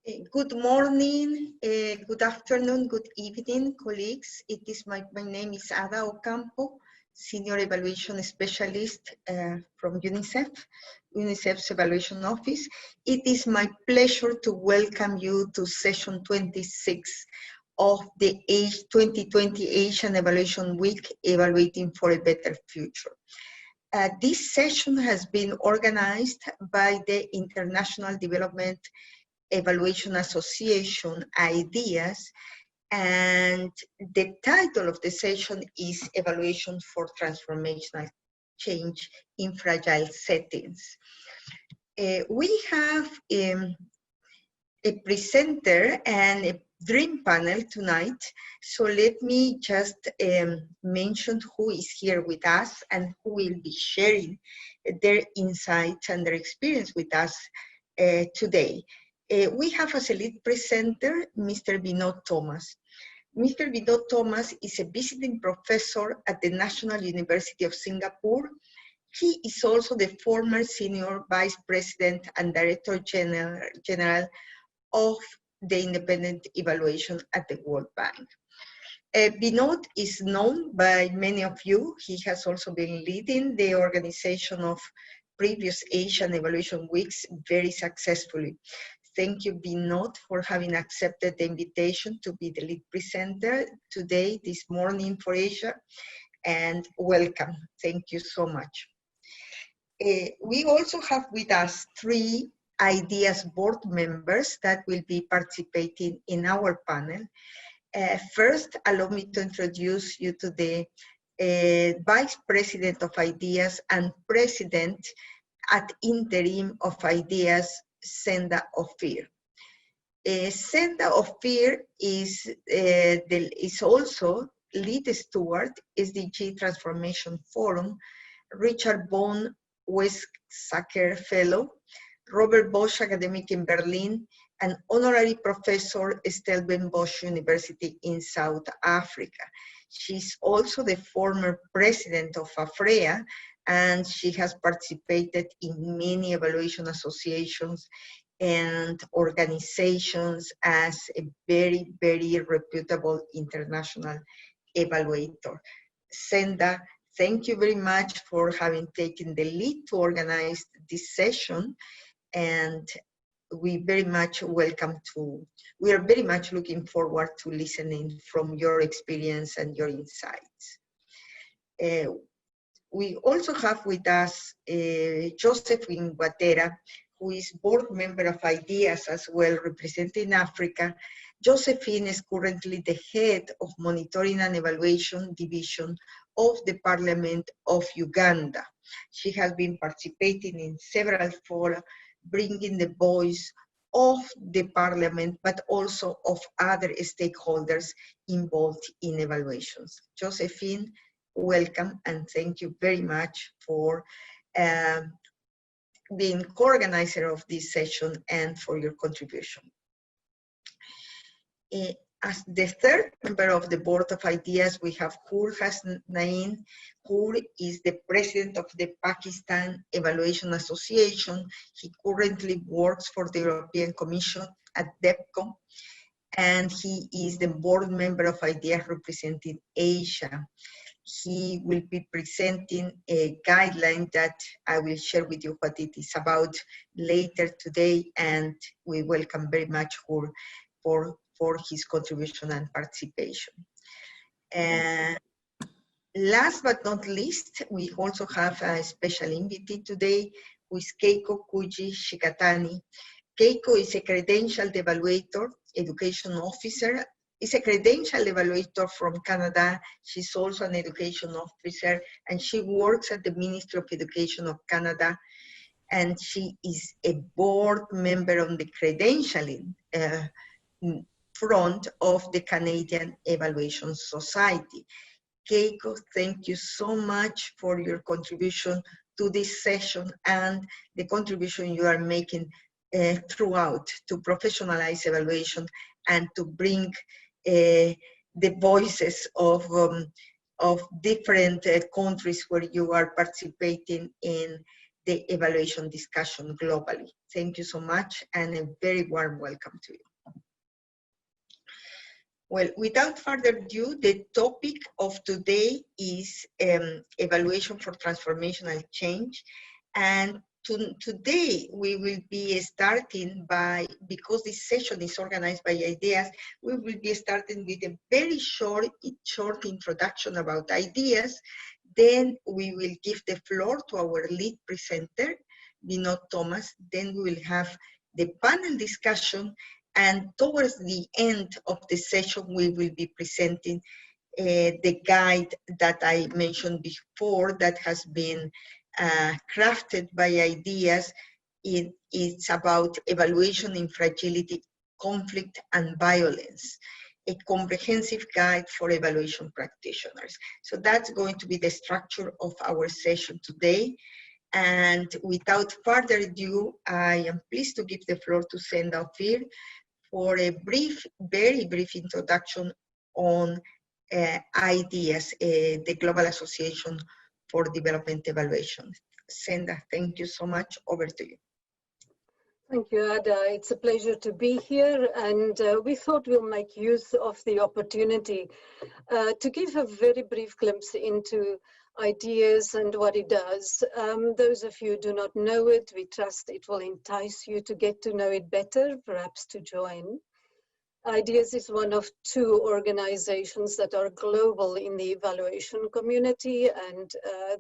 Good morning, good afternoon, good evening, colleagues. My name is Ada Ocampo, Senior Evaluation Specialist from UNICEF's Evaluation Office. It is my pleasure to welcome you to session 26 of the 2020 Asian Evaluation Week, Evaluating for a Better Future. This session has been organized by the International Development Evaluation Association, IDEAS, and the title of the session is Evaluation for Transformational Change in Fragile Settings. We have a presenter and a dream panel tonight, so let me just mention who is here with us and who will be sharing their insights and their experience with us today. We have as a lead presenter, Mr. Vinod Thomas. Mr. Vinod Thomas is a visiting professor at the National University of Singapore. He is also the former Senior Vice President and Director General of the Independent Evaluation at the World Bank. Vinod is known by many of you. He has also been leading the organization of previous Asian Evaluation Weeks very successfully. Thank you, Vinod, for having accepted the invitation to be the lead presenter today, this morning for Asia, and welcome. Thank you so much. We also have with us 3 IDEAS board members that will be participating in our panel. First, allow me to introduce you to the Vice President of IDEAS and President at Interim of IDEAS, Senda Ophir. Senda Ophir is also lead steward, SDG Transformation Forum, Richard von Weizsäcker Fellow, Robert Bosch Academic in Berlin, and Honorary Professor Stellenbosch University in South Africa. She's also the former president of AFREA, and she has participated in many evaluation associations and organizations as a very, very reputable international evaluator. Senda, thank you very much for having taken the lead to organize this session, and we very much we are very much looking forward to listening from your experience and your insights. We also have with us Josephine Guatera, who is board member of IDEAS as well, representing Africa. Josephine is currently the head of Monitoring and Evaluation Division of the Parliament of Uganda. She has been participating in several fora, bringing the voice of the Parliament, but also of other stakeholders involved in evaluations. Josephine, welcome, and thank you very much for being co-organizer of this session and for your contribution. As the third member of the Board of IDEAS, we have Hur Hasnain. Hur is the president of the Pakistan Evaluation Association. He currently works for the European Commission at DEPCO, and he is the board member of IDEAS representing Asia. He will be presenting a guideline that I will share with you what it is about later today, and we welcome very much Hur for his contribution and participation. Last but not least, we also have a special invitee today, who is Keiko Kuji Shikatani. Keiko is a credentialed evaluator, education officer, is a credentialed evaluator from Canada. She's also an education officer, and she works at the Ministry of Education of Canada, and she is a board member on the credentialing front of the Canadian Evaluation Society. Keiko, thank you so much for your contribution to this session and the contribution you are making throughout to professionalize evaluation and to bring the voices of different countries where you are participating in the evaluation discussion globally. Thank you so much, and a very warm welcome to you. Well, without further ado, the topic of today is evaluation for transformational change. And today we will be starting by, because this session is organized by ideas, we will be starting with a very short introduction about ideas. Then we will give the floor to our lead presenter, Vinod Thomas. Then we will have the panel discussion. And towards the end of the session, we will be presenting the guide that I mentioned before that has been crafted by ideas. It's about evaluation in fragility, conflict, and violence, a comprehensive guide for evaluation practitioners. So that's going to be the structure of our session today. And without further ado, I am pleased to give the floor to Senda Ophir for a brief, very brief introduction on ideas, the Global Association for Development Evaluation. Senda, thank you so much. Over to you. Thank you, Ada. It's a pleasure to be here, and we thought we'll make use of the opportunity to give a very brief glimpse into ideas and what it does. Those of you who do not know it, we trust it will entice you to get to know it better, perhaps to join. Ideas is one of two organizations that are global in the evaluation community, and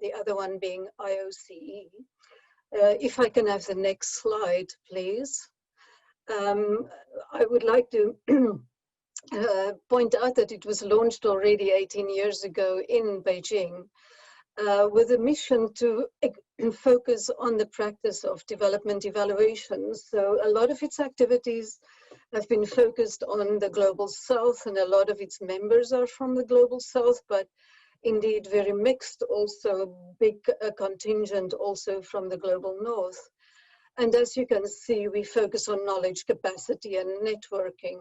the other one being IOCE. If I can have the next slide, please. I would like to point out that it was launched already 18 years ago in Beijing with a mission to focus on the practice of development evaluations. So a lot of its activities have been focused on the Global South, and a lot of its members are from the Global South, but indeed very mixed, also big contingent also from the Global North. And as you can see, we focus on knowledge, capacity, and networking.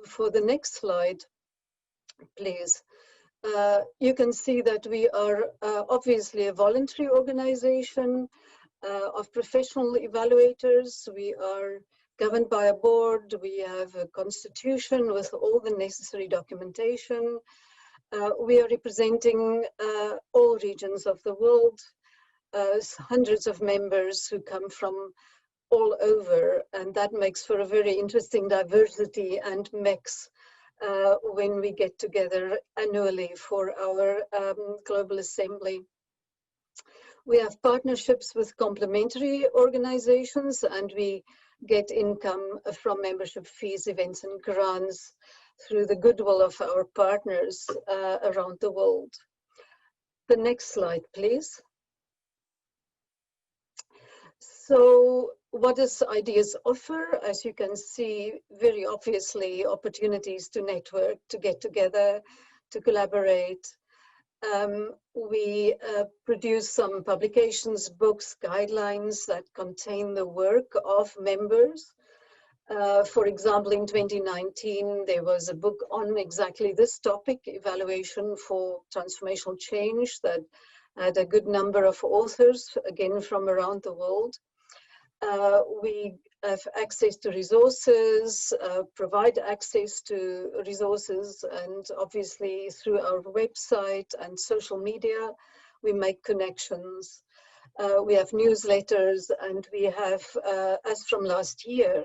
For the next slide, please. You can see that we are obviously a voluntary organization of professional evaluators. We are governed by a board. We have a constitution with all the necessary documentation. We are representing all regions of the world, hundreds of members who come from all over, and that makes for a very interesting diversity and mix when we get together annually for our Global Assembly. We have partnerships with complementary organizations, and we get income from membership fees, events, and grants through the goodwill of our partners around the world. The next slide, please. So what does Ideas offer? As you can see, very obviously, opportunities to network, to get together, to collaborate. We produce some publications, books, guidelines that contain the work of members. For example, in 2019, there was a book on exactly this topic, Evaluation for Transformational Change, that had a good number of authors, again, from around the world. We have access to resources, provide access to resources, and obviously through our website and social media, we make connections. We have newsletters, and we have, as from last year,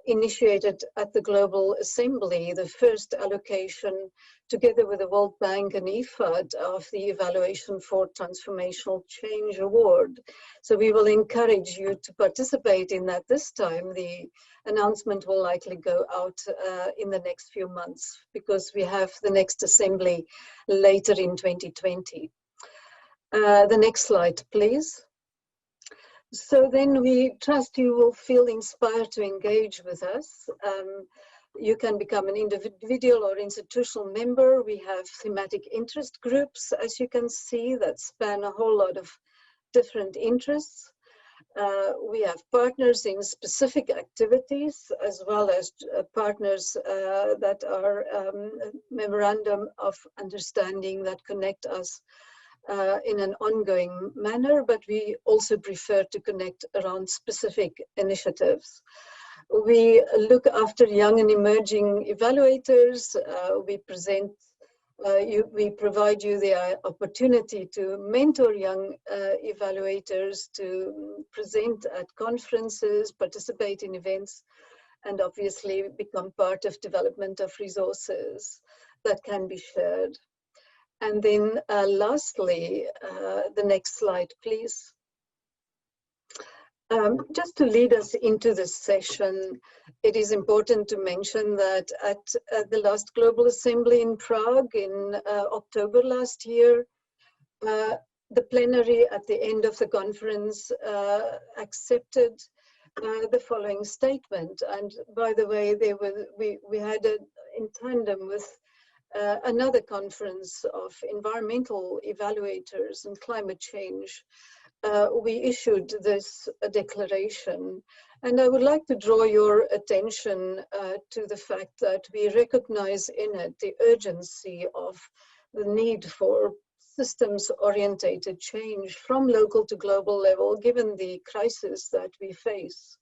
initiated at the Global Assembly the first allocation, together with the World Bank and IFAD, of the Evaluation for Transformational Change Award. So we will encourage you to participate in that this time. The announcement will likely go out in the next few months, because we have the next assembly later in 2020. The next slide, please. So then we trust you will feel inspired to engage with us. You can become an individual or institutional member. We have thematic interest groups, as you can see, that span a whole lot of different interests. We have partners in specific activities, as well as partners that are memorandum of understanding that connect us in an ongoing manner, but we also prefer to connect around specific initiatives. We look after young and emerging evaluators. We provide you the opportunity to mentor young evaluators, to present at conferences, participate in events, and obviously become part of development of resources that can be shared. And then lastly, the next slide, please. Just to lead us into this session, it is important to mention that at the last Global Assembly in Prague in October last year, the plenary at the end of the conference accepted the following statement. And by the way, we had in tandem with another conference of environmental evaluators and climate change, we issued this declaration. And I would like to draw your attention to the fact that we recognize in it the urgency of the need for systems-orientated change from local to global level, given the crisis that we face.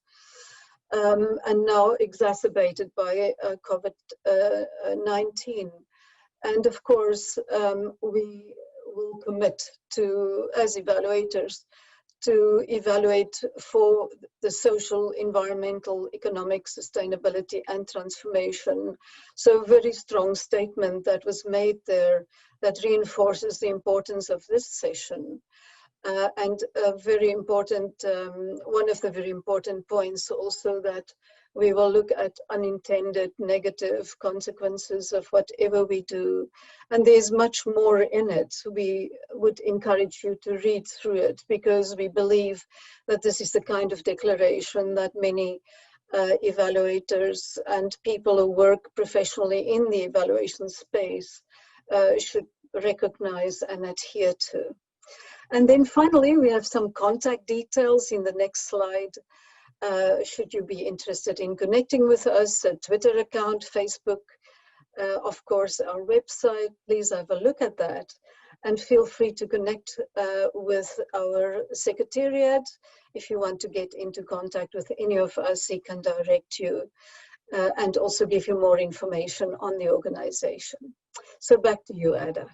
And now exacerbated by COVID-19. And of course, we will commit to, as evaluators, to evaluate for the social, environmental, economic sustainability and transformation. So a very strong statement that was made there that reinforces the importance of this session. And a very important, one of the very important points also that we will look at unintended negative consequences of whatever we do. And there's much more in it. We would encourage you to read through it, because we believe that this is the kind of declaration that many evaluators and people who work professionally in the evaluation space should recognize and adhere to. And then finally, we have some contact details in the next slide. Should you be interested in connecting with us, a Twitter account, Facebook, of course, our website, please have a look at that. And feel free to connect with our secretariat. If you want to get into contact with any of us, he can direct you and also give you more information on the organization. So back to you, Ada.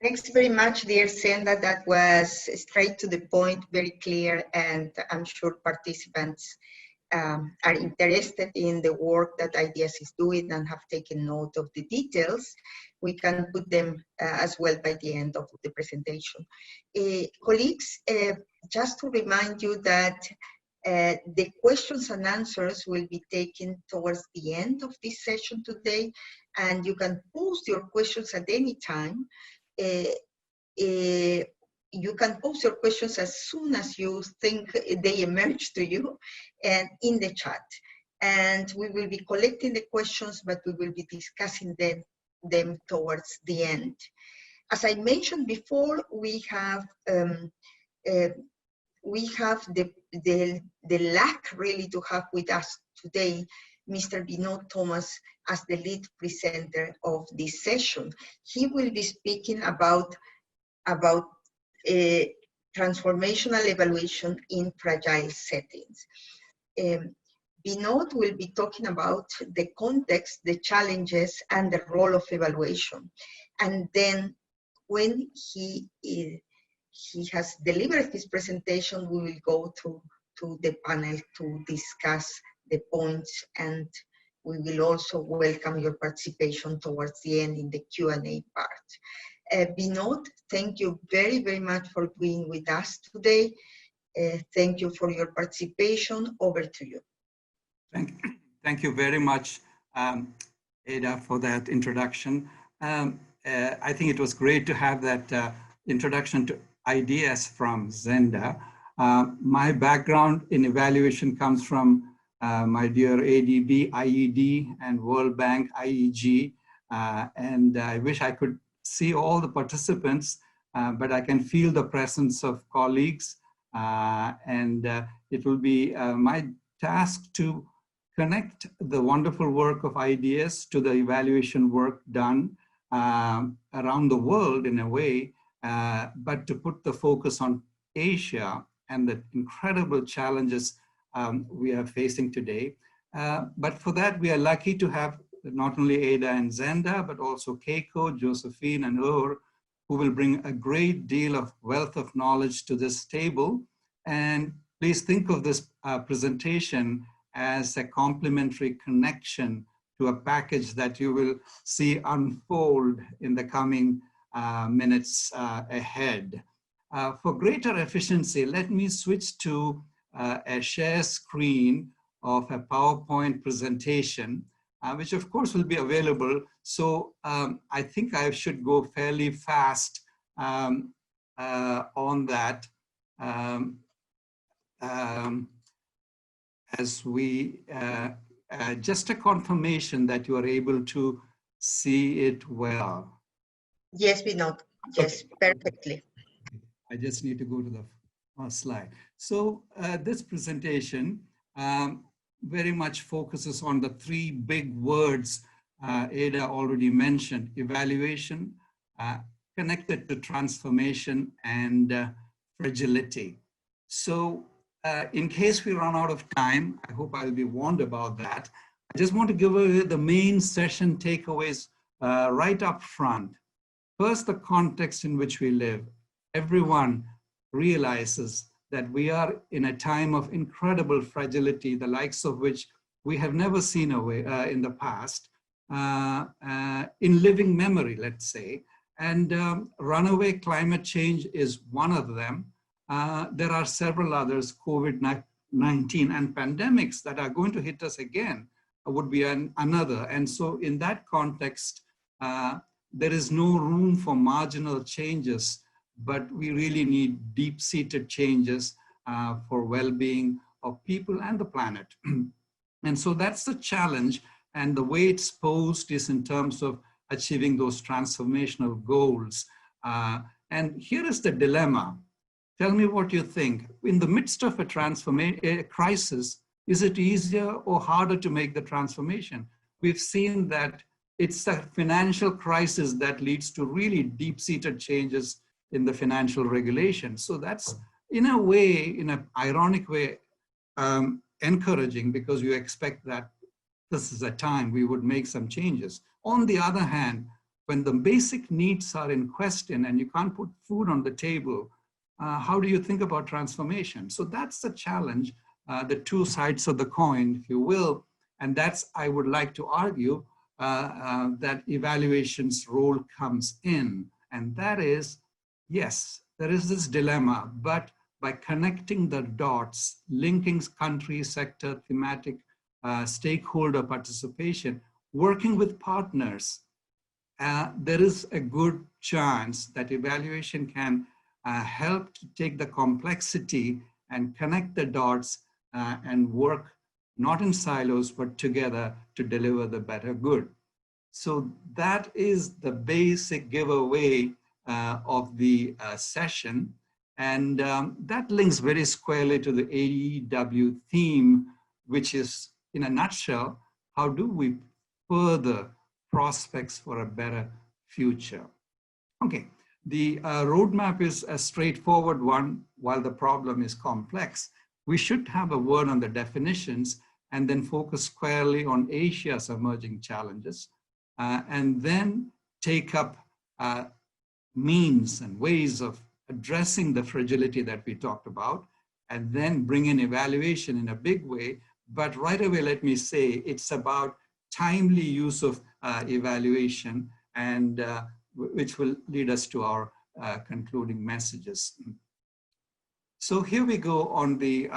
Thanks very much, dear Senda. That was straight to the point, very clear, and I'm sure participants are interested in the work that IDEAS is doing and have taken note of the details. We can put them as well by the end of the presentation. Colleagues, just to remind you that the questions and answers will be taken towards the end of this session today, and you can post your questions at any time. You can post your questions as soon as you think they emerge to you and in the chat. And we will be collecting the questions, but we will be discussing them towards the end. As I mentioned before, we have the luck really to have with us today Mr. Vinod Thomas as the lead presenter of this session. He will be speaking about transformational evaluation in fragile settings. Vinod will be talking about the context, the challenges, and the role of evaluation. And then when he has delivered his presentation, we will go to the panel to discuss the points, and we will also welcome your participation towards the end in the Q&A part. Vinod, thank you very, very much for being with us today. Thank you for your participation. Over to you. Thank you very much, Ada, for that introduction. I think it was great to have that introduction to ideas from Zenda. My background in evaluation comes from my dear ADB, IED, and World Bank, IEG. And I wish I could see all the participants, but I can feel the presence of colleagues. And it will be my task to connect the wonderful work of IDEAS to the evaluation work done around the world in a way, but to put the focus on Asia and the incredible challenges we are facing today. But for that, we are lucky to have not only Ada and Zenda, but also Keiko, Josephine, and Ur, who will bring a great deal of wealth of knowledge to this table. And please think of this presentation as a complementary connection to a package that you will see unfold in the coming minutes ahead. For greater efficiency, let me switch to a share screen of a PowerPoint presentation, which of course will be available. So I think I should go fairly fast on that. As we, just a confirmation that you are able to see it well. Yes, Vinod. Yes, okay. Perfectly. I just need to go to the first slide. So this presentation very much focuses on the three big words Ada already mentioned: evaluation, connected to transformation, and fragility. So in case we run out of time, I hope I'll be warned about that. I just want to give away the main session takeaways right up front. First, the context in which we live. Everyone realizes that we are in a time of incredible fragility, the likes of which we have never seen in the past, in living memory, let's say. And runaway climate change is one of them. There are several others, COVID-19 and pandemics that are going to hit us again would be another. And so in that context, there is no room for marginal changes, but we really need deep-seated changes for well-being of people and the planet. And so that's the challenge, and the way it's posed is in terms of achieving those transformational goals. And here is the dilemma. Tell me what you think. In the midst of a crisis, is it easier or harder to make the transformation? We've seen that it's the financial crisis that leads to really deep-seated changes in the financial regulation. So that's, in a way, in an ironic way, encouraging, because you expect that this is a time we would make some changes. On the other hand, when the basic needs are in question and you can't put food on the table, how do you think about transformation? So that's the challenge, the two sides of the coin, if you will. And that's, I would like to argue, that evaluation's role comes in. And that is, yes, there is this dilemma, but by connecting the dots, linking country, sector, thematic, stakeholder participation, working with partners, there is a good chance that evaluation can help to take the complexity and connect the dots and work not in silos, but together to deliver the better good. So that is the basic giveaway of the session. And that links very squarely to the AEW theme, which is, in a nutshell, how do we further prospects for a better future? Okay, the roadmap is a straightforward one, while the problem is complex. We should have a word on the definitions and then focus squarely on Asia's emerging challenges, and then take up means and ways of addressing the fragility that we talked about, and then bring in evaluation in a big way. But right away, let me say, it's about timely use of evaluation, and which will lead us to our concluding messages. So here we go on the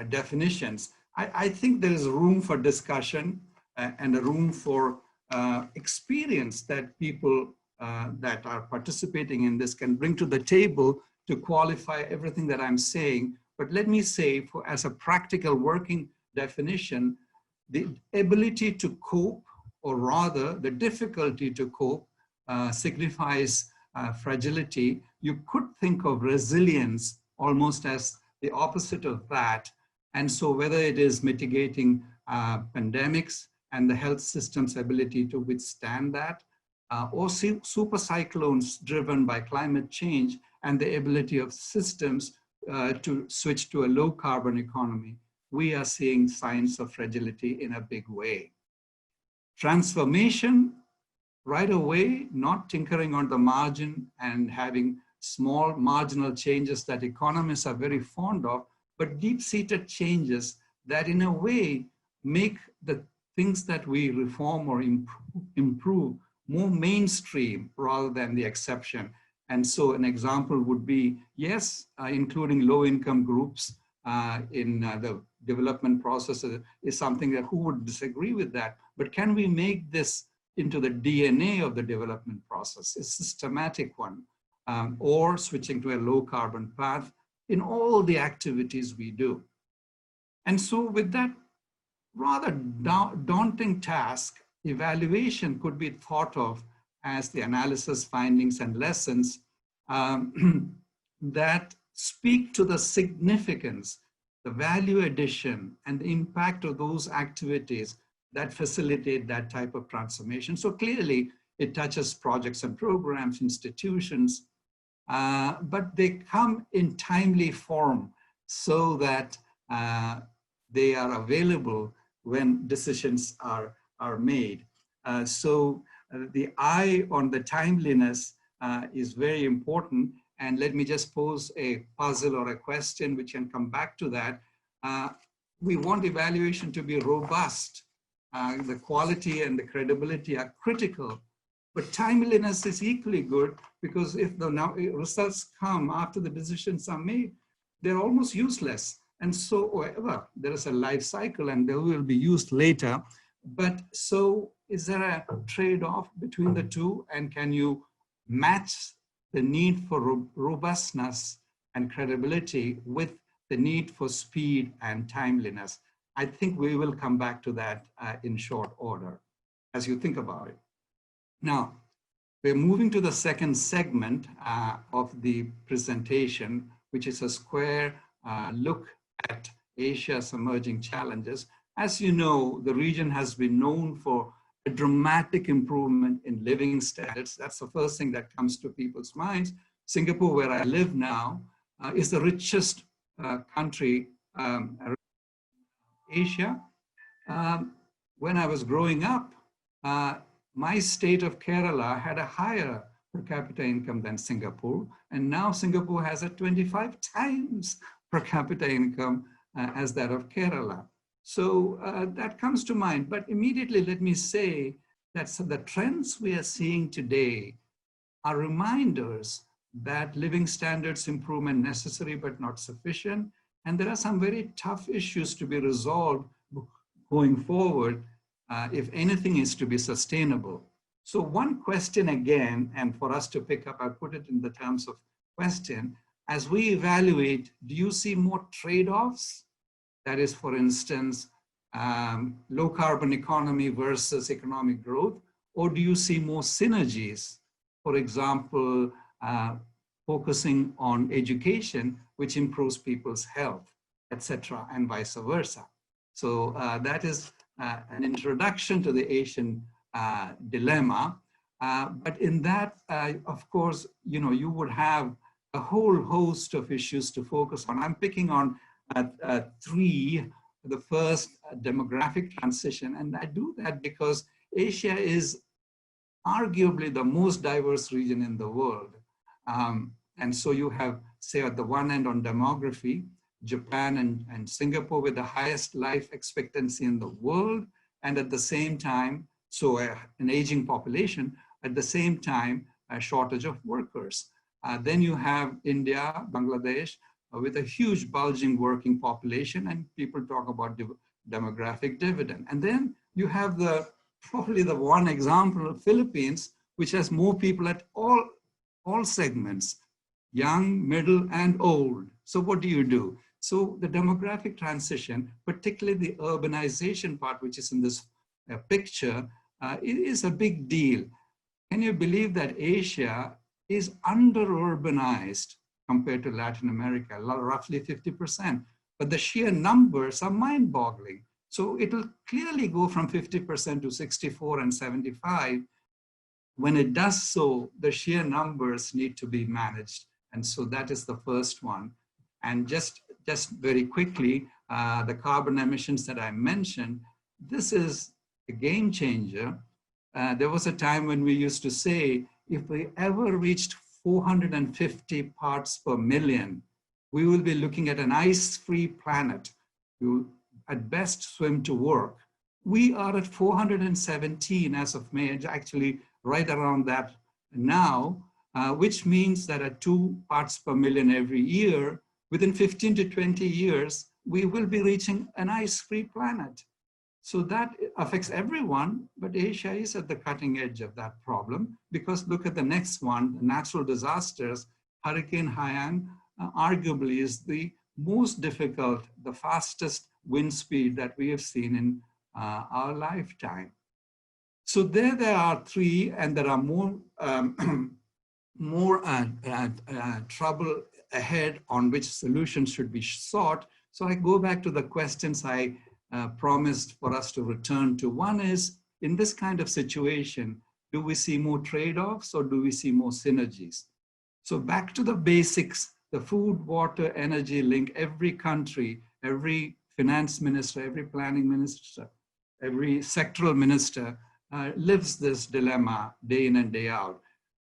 definitions. I think there is room for discussion and a room for experience that people that are participating in this can bring to the table to qualify everything that I'm saying. But let me say, as a practical working definition, the ability to cope, or rather the difficulty to cope, signifies fragility. You could think of resilience almost as the opposite of that. And so whether it is mitigating pandemics and the health system's ability to withstand that, or super cyclones driven by climate change and the ability of systems to switch to a low carbon economy, we are seeing signs of fragility in a big way. Transformation, right away, not tinkering on the margin and having small marginal changes that economists are very fond of, but deep-seated changes that in a way make the things that we reform or improve more mainstream rather than the exception. And so an example would be, yes, including low-income groups in the development process is something that who would disagree with that, but can we make this into the DNA of the development process, a systematic one, or switching to a low carbon path in all the activities we do. And so with that rather daunting task, evaluation could be thought of as the analysis, findings, and lessons that speak to the significance, the value addition, and the impact of those activities that facilitate that type of transformation. So clearly, it touches projects and programs, institutions, but they come in timely form so that they are available when decisions are made. So the eye on the timeliness is very important. And let me just pose a puzzle or a question which can come back to that. We want evaluation to be robust. The quality and the credibility are critical, but timeliness is equally good, because if the results come after the decisions are made, they're almost useless. And so, however, there is a life cycle and they will be used later. But so is there a trade-off between the two? And can you match the need for robustness and credibility with the need for speed and timeliness? I think we will come back to that in short order as you think about it. Now, we're moving to the second segment of the presentation, which is a square look at Asia's emerging challenges. As you know, the region has been known for a dramatic improvement in living standards. That's the first thing that comes to people's minds. Singapore, where I live now, is the richest country in Asia. When I was growing up, my state of Kerala had a higher per capita income than Singapore. And now Singapore has a 25 times per capita income as that of Kerala. So that comes to mind. But immediately let me say that the trends we are seeing today are reminders that living standards improvement necessary but not sufficient. And there are some very tough issues to be resolved going forward if anything is to be sustainable. So one question again, and for us to pick up, I put it in the terms of question, as we evaluate, do you see more trade-offs? That is, for instance, low carbon economy versus economic growth, or do you see more synergies? For example, focusing on education, which improves people's health, etc., and vice versa. So that is an introduction to the Asian dilemma. But in that, of course, you would have a whole host of issues to focus on. I'm picking on three. The first, demographic transition. And I do that because Asia is arguably the most diverse region in the world. And so you have, say, at the one end on demography, Japan and Singapore with the highest life expectancy in the world. And at the same time, so an aging population, at the same time, a shortage of workers. Then you have India, Bangladesh, with a huge bulging working population, and people talk about demographic dividend. And then you have probably the one example of Philippines, which has more people at all segments, young, middle, and old. So what do? So the demographic transition, particularly the urbanization part, which is in this picture, it is a big deal. Can you believe that Asia is under-urbanized compared to Latin America, roughly 50%. But the sheer numbers are mind-boggling. So it will clearly go from 50% to 64 and 75. when it does so, the sheer numbers need to be managed. And so that is the first one. And just very quickly, the carbon emissions that I mentioned, this is a game changer. There was a time when we used to say, if we ever reached 450 parts per million, we will be looking at an ice-free planet. We will, at best, swim to work. We are at 417 as of May, actually right around that now, which means that at 2 parts per million every year, within 15 to 20 years, we will be reaching an ice-free planet. So that affects everyone, but Asia is at the cutting edge of that problem, because look at the next one, natural disasters. Hurricane Haiyan arguably is the most difficult, the fastest wind speed that we have seen in our lifetime. So there are three, and there are more, trouble ahead on which solutions should be sought. So I go back to the questions I promised for us to return to. One is, in this kind of situation, do we see more trade-offs or do we see more synergies? So back to the basics, the food, water, energy link, every country, every finance minister, every planning minister, every sectoral minister lives this dilemma day in and day out.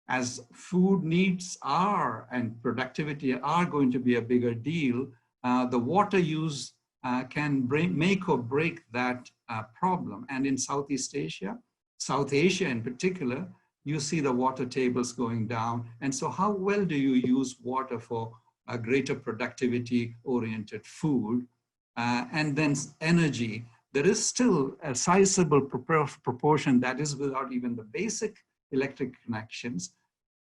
As food needs are and productivity are going to be a bigger deal, the water use can make or break that problem. And in Southeast Asia, South Asia in particular, you see the water tables going down. And so how well do you use water for a greater productivity-oriented food? And then energy. There is still a sizable proportion that is without even the basic electric connections.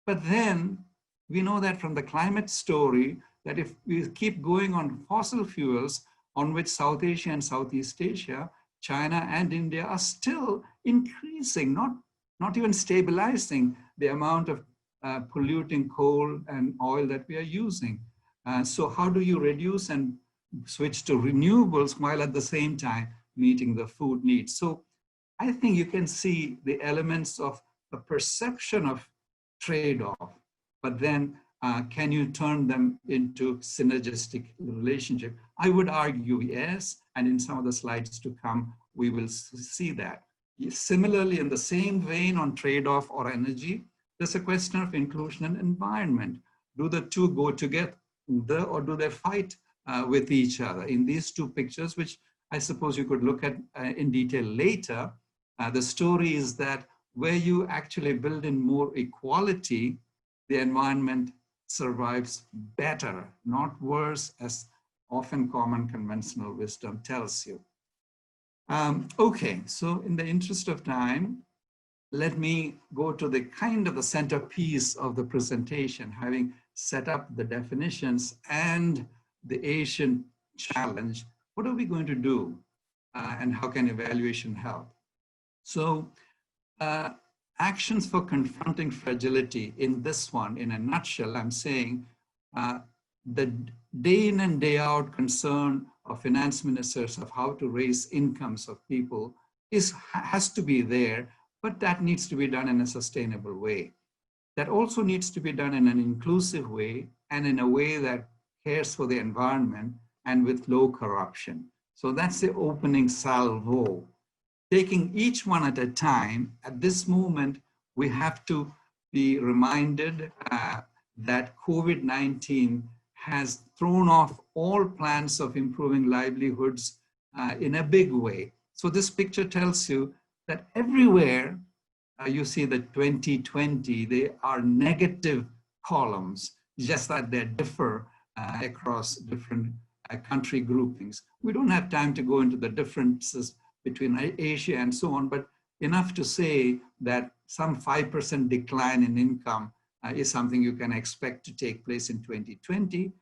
But then we know that from the climate story, that if we keep going on fossil fuels, on which South Asia and Southeast Asia, China and India are still increasing, not even stabilizing the amount of polluting coal and oil that we are using. So how do you reduce and switch to renewables while at the same time meeting the food needs? So I think you can see the elements of the perception of trade-off, but then can you turn them into synergistic relationship? I would argue yes, and in some of the slides to come, we will see that. Similarly, in the same vein on trade-off or energy, there's a question of inclusion and environment. Do the two go together or do they fight with each other? In these two pictures, which I suppose you could look at in detail later, the story is that where you actually build in more equality, the environment survives better, not worse, as often common conventional wisdom tells you. Okay, so in the interest of time, let me go to the kind of the centerpiece of the presentation, having set up the definitions and the Asian challenge. What are we going to do and how can evaluation help? So actions for confronting fragility in this one, in a nutshell, I'm saying the day in and day out concern of finance ministers of how to raise incomes of people has to be there, but that needs to be done in a sustainable way. That also needs to be done in an inclusive way and in a way that cares for the environment and with low corruption. So that's the opening salvo. Taking each one at a time, at this moment, we have to be reminded that COVID-19 has thrown off all plans of improving livelihoods in a big way. So this picture tells you that everywhere you see the 2020, they are negative columns, just that they differ across different country groupings. We don't have time to go into the differences between Asia and so on, but enough to say that some 5% decline in income is something you can expect to take place in 2020.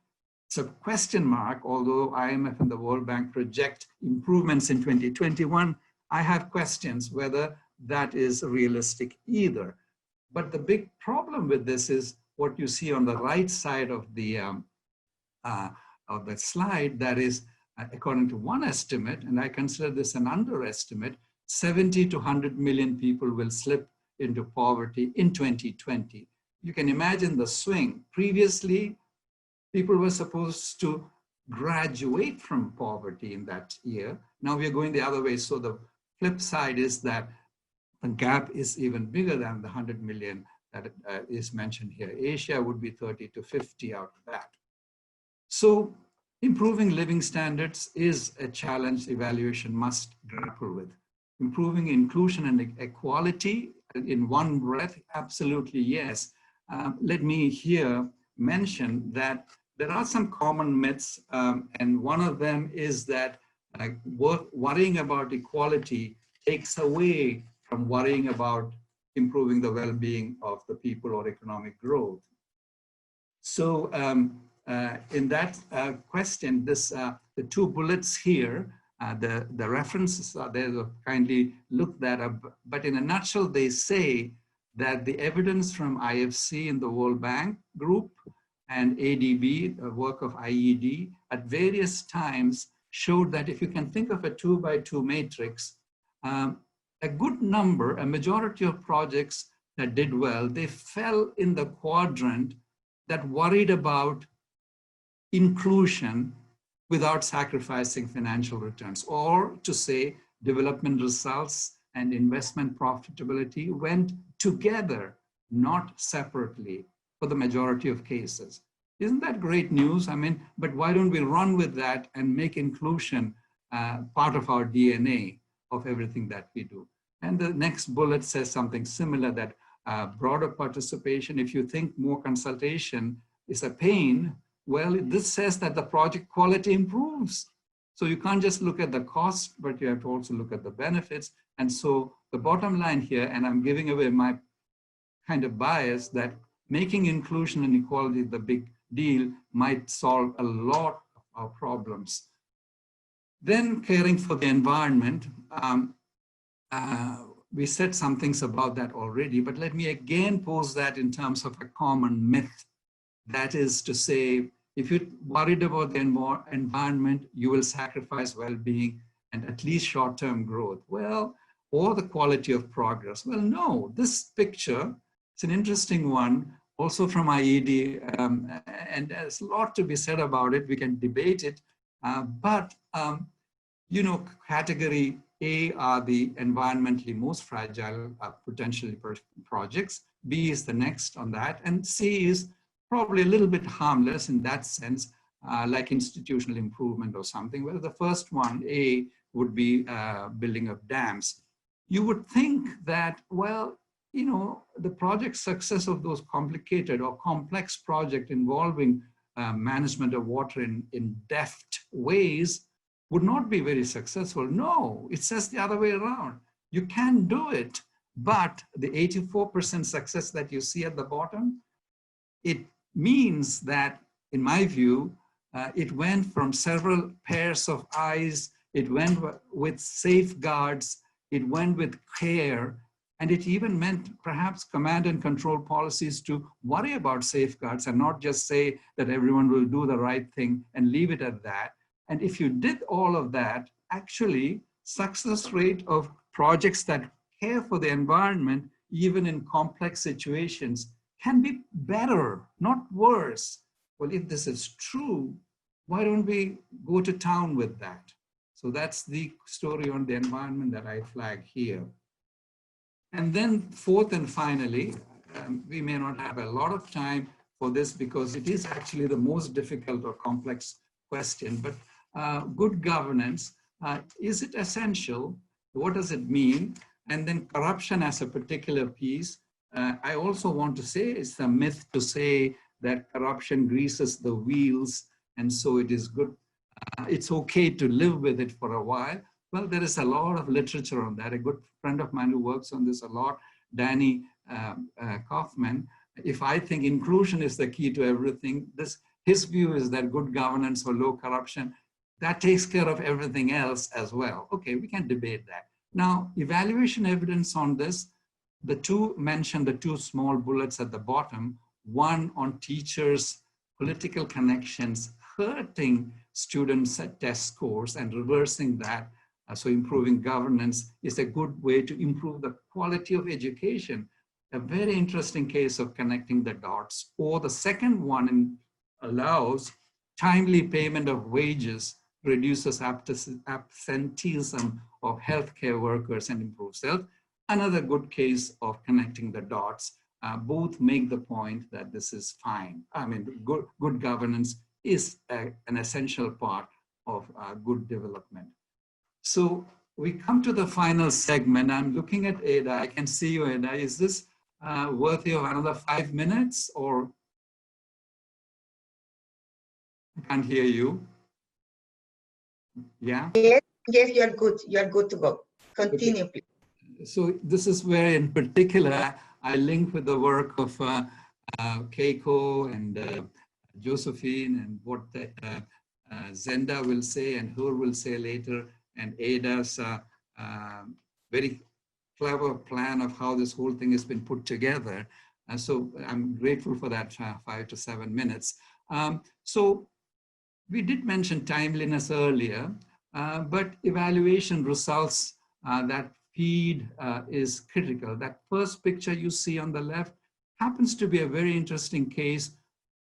It's a question mark, although IMF and the World Bank project improvements in 2021, I have questions whether that is realistic either. But the big problem with this is what you see on the right side of the slide, that is, according to one estimate, and I consider this an underestimate, 70 to 100 million people will slip into poverty in 2020. You can imagine the swing. Previously, people were supposed to graduate from poverty in that year. Now we're going the other way. So the flip side is that the gap is even bigger than the 100 million that is mentioned here. Asia would be 30 to 50 out of that. So improving living standards is a challenge evaluation must grapple with. Improving inclusion and equality in one breath, absolutely yes. Let me here mention that there are some common myths, and one of them is that worrying about equality takes away from worrying about improving the well-being of the people or economic growth. So in that question, the two bullets here, the references are there, so kindly look that up. But in a nutshell, they say that the evidence from IFC in the World Bank group and ADB, the work of IED, at various times showed that if you can think of a 2x2 matrix, a good number, a majority of projects that did well, they fell in the quadrant that worried about inclusion without sacrificing financial returns, or to say development results and investment profitability went together, not separately for the majority of cases. Isn't that great news? I mean, but why don't we run with that and make inclusion part of our DNA of everything that we do? And the next bullet says something similar, that broader participation, if you think more consultation is a pain, well, this says that the project quality improves. So you can't just look at the cost, but you have to also look at the benefits. And so the bottom line here, and I'm giving away my kind of bias, that making inclusion and equality the big deal might solve a lot of our problems. Then caring for the environment. We said some things about that already, but let me again pose that in terms of a common myth. That is to say, if you're worried about the environment, you will sacrifice well-being and at least short-term growth. Well, or the quality of progress. Well, no, this picture, it's an interesting one, also from IED, and there's a lot to be said about it. We can debate it, but you know, category A are the environmentally most fragile potentially projects. B is the next on that, and C is probably a little bit harmless in that sense, like institutional improvement or something, where the first one, A, would be building of dams. You would think that, well, you know, the project success of those complicated or complex projects involving management of water in deft ways would not be very successful. No, it says the other way around. You can do it, but the 84% success that you see at the bottom, it means that, in my view, it went from several pairs of eyes, it went with safeguards, it went with care, and it even meant perhaps command and control policies to worry about safeguards and not just say that everyone will do the right thing and leave it at that. And if you did all of that, actually, success rate of projects that care for the environment, even in complex situations, can be better, not worse. Well, if this is true, why don't we go to town with that? So that's the story on the environment that I flag here. And then fourth and finally, we may not have a lot of time for this because it is actually the most difficult or complex question, but good governance, is it essential? What does it mean? And then corruption as a particular piece. I also want to say it's a myth to say that corruption greases the wheels and so it is good. It's okay to live with it for a while. Well, there is a lot of literature on that. A good friend of mine who works on this a lot, Danny Kaufman, if I think inclusion is the key to everything, his view is that good governance or low corruption, that takes care of everything else as well. Okay, we can debate that. Now, evaluation evidence on this, the two mentioned the two small bullets at the bottom, one on teachers' political connections hurting students' test scores and reversing that. So improving governance is a good way to improve the quality of education. A very interesting case of connecting the dots. Or the second one allows timely payment of wages, reduces absenteeism of healthcare workers and improves health. Another good case of connecting the dots. Both make the point that this is fine. I mean, good governance is an essential part of good development. So we come to the final segment. I'm looking at Ada. I can see you, Ada. Is this worthy of another 5 minutes, or I can't hear you? Yeah? Yes, yes, you are good. You are good to go. Continue, Okay. please. So this is where, in particular, I link with the work of Keiko and Josephine, and what Zenda will say and Hur will say later, and Ada's very clever plan of how this whole thing has been put together. So I'm grateful for that 5 to 7 minutes. So we did mention timeliness earlier, but evaluation results that feed is critical. That first picture you see on the left happens to be a very interesting case,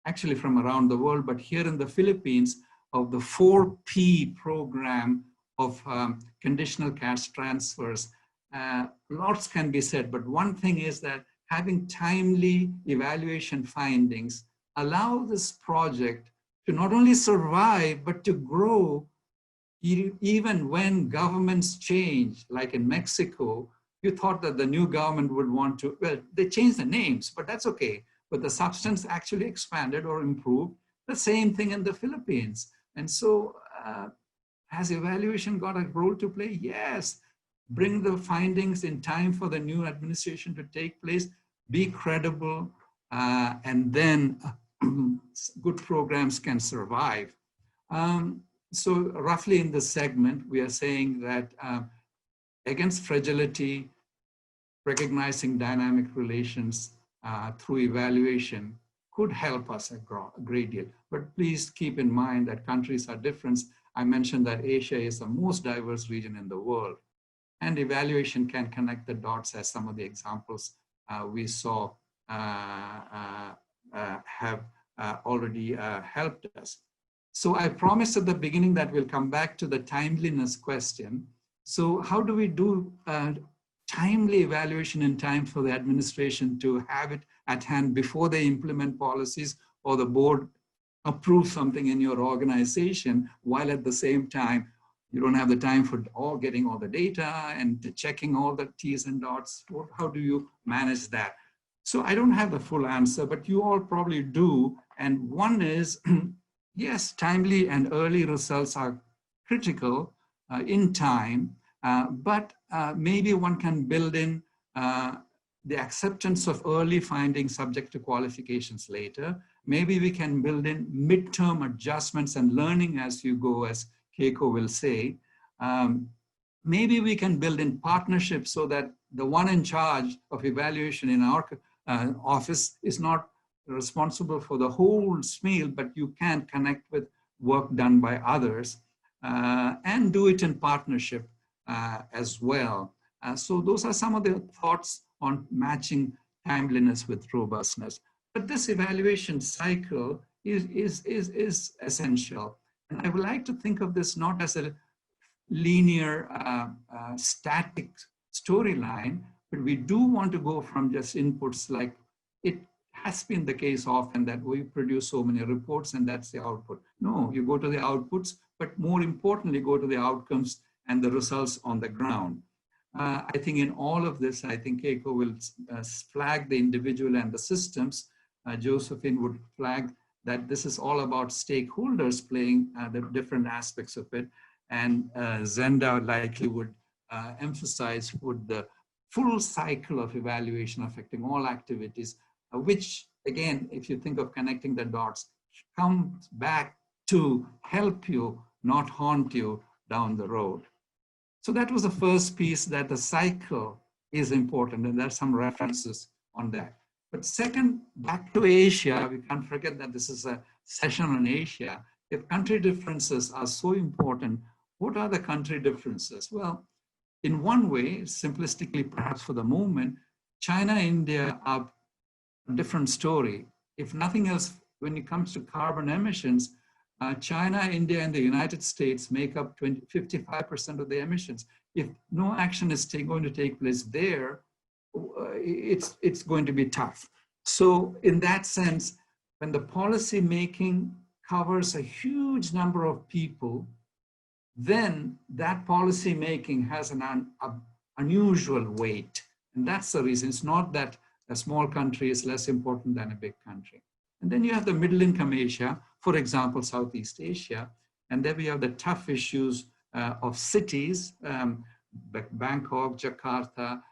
actually from around the world, but here in the Philippines, of the 4P program of conditional cash transfers. Lots can be said, but one thing is that having timely evaluation findings allow this project to not only survive, but to grow even when governments change. Like in Mexico, you thought that the new government would want to, well, they changed the names, but that's okay. But the substance actually expanded or improved. The same thing in the Philippines. And so has evaluation got a role to play? Yes. Bring the findings in time for the new administration to take place, be credible, and then good programs can survive. So roughly in this segment, we are saying that against fragility, recognizing dynamic relations through evaluation could help us a great deal. But please keep in mind that countries are different. I mentioned that Asia is the most diverse region in the world, and evaluation can connect the dots, as some of the examples we saw have already helped us. So I promised at the beginning that we'll come back to the timeliness question. So how do we do timely evaluation in time for the administration to have it at hand before they implement policies or the board approve something in your organization, while at the same time you don't have the time for getting all the data and checking all the T's and dots? How do you manage that? So I don't have the full answer, but you all probably do. And one is, yes, timely and early results are critical in time, but maybe one can build in the acceptance of early findings subject to qualifications later. Maybe we can build in midterm adjustments and learning as you go, as Keiko will say. Maybe we can build in partnerships so that the one in charge of evaluation in our office is not responsible for the whole smeal, but you can connect with work done by others and do it in partnership as well. So those are some of the thoughts on matching timeliness with robustness. But this evaluation cycle is essential. And I would like to think of this not as a linear, static storyline, but we do want to go from just inputs, like it has been the case often that we produce so many reports and that's the output. No, you go to the outputs, but more importantly, go to the outcomes and the results on the ground. I think in all of this, I think Keiko will flag the individual and the systems. Josephine would flag that this is all about stakeholders playing the different aspects of it. And Zenda likely would emphasize the full cycle of evaluation affecting all activities, which again, if you think of connecting the dots, comes back to help you, not haunt you down the road. So that was the first piece, that the cycle is important, and there's some references on that. But second, back to Asia, we can't forget that this is a session on Asia. If country differences are so important, what are the country differences? Well, in one way, simplistically, perhaps for the moment, China, India are a different story. If nothing else, when it comes to carbon emissions, China, India, and the United States make up 55% of the emissions. If no action is going to take place there, it's going to be tough. So in that sense, when the policy making covers a huge number of people, then that policy making has an unusual weight. And that's the reason. It's not that a small country is less important than a big country. And then you have the middle income Asia, for example, Southeast Asia. And there we have the tough issues of cities, Bangkok, Jakarta.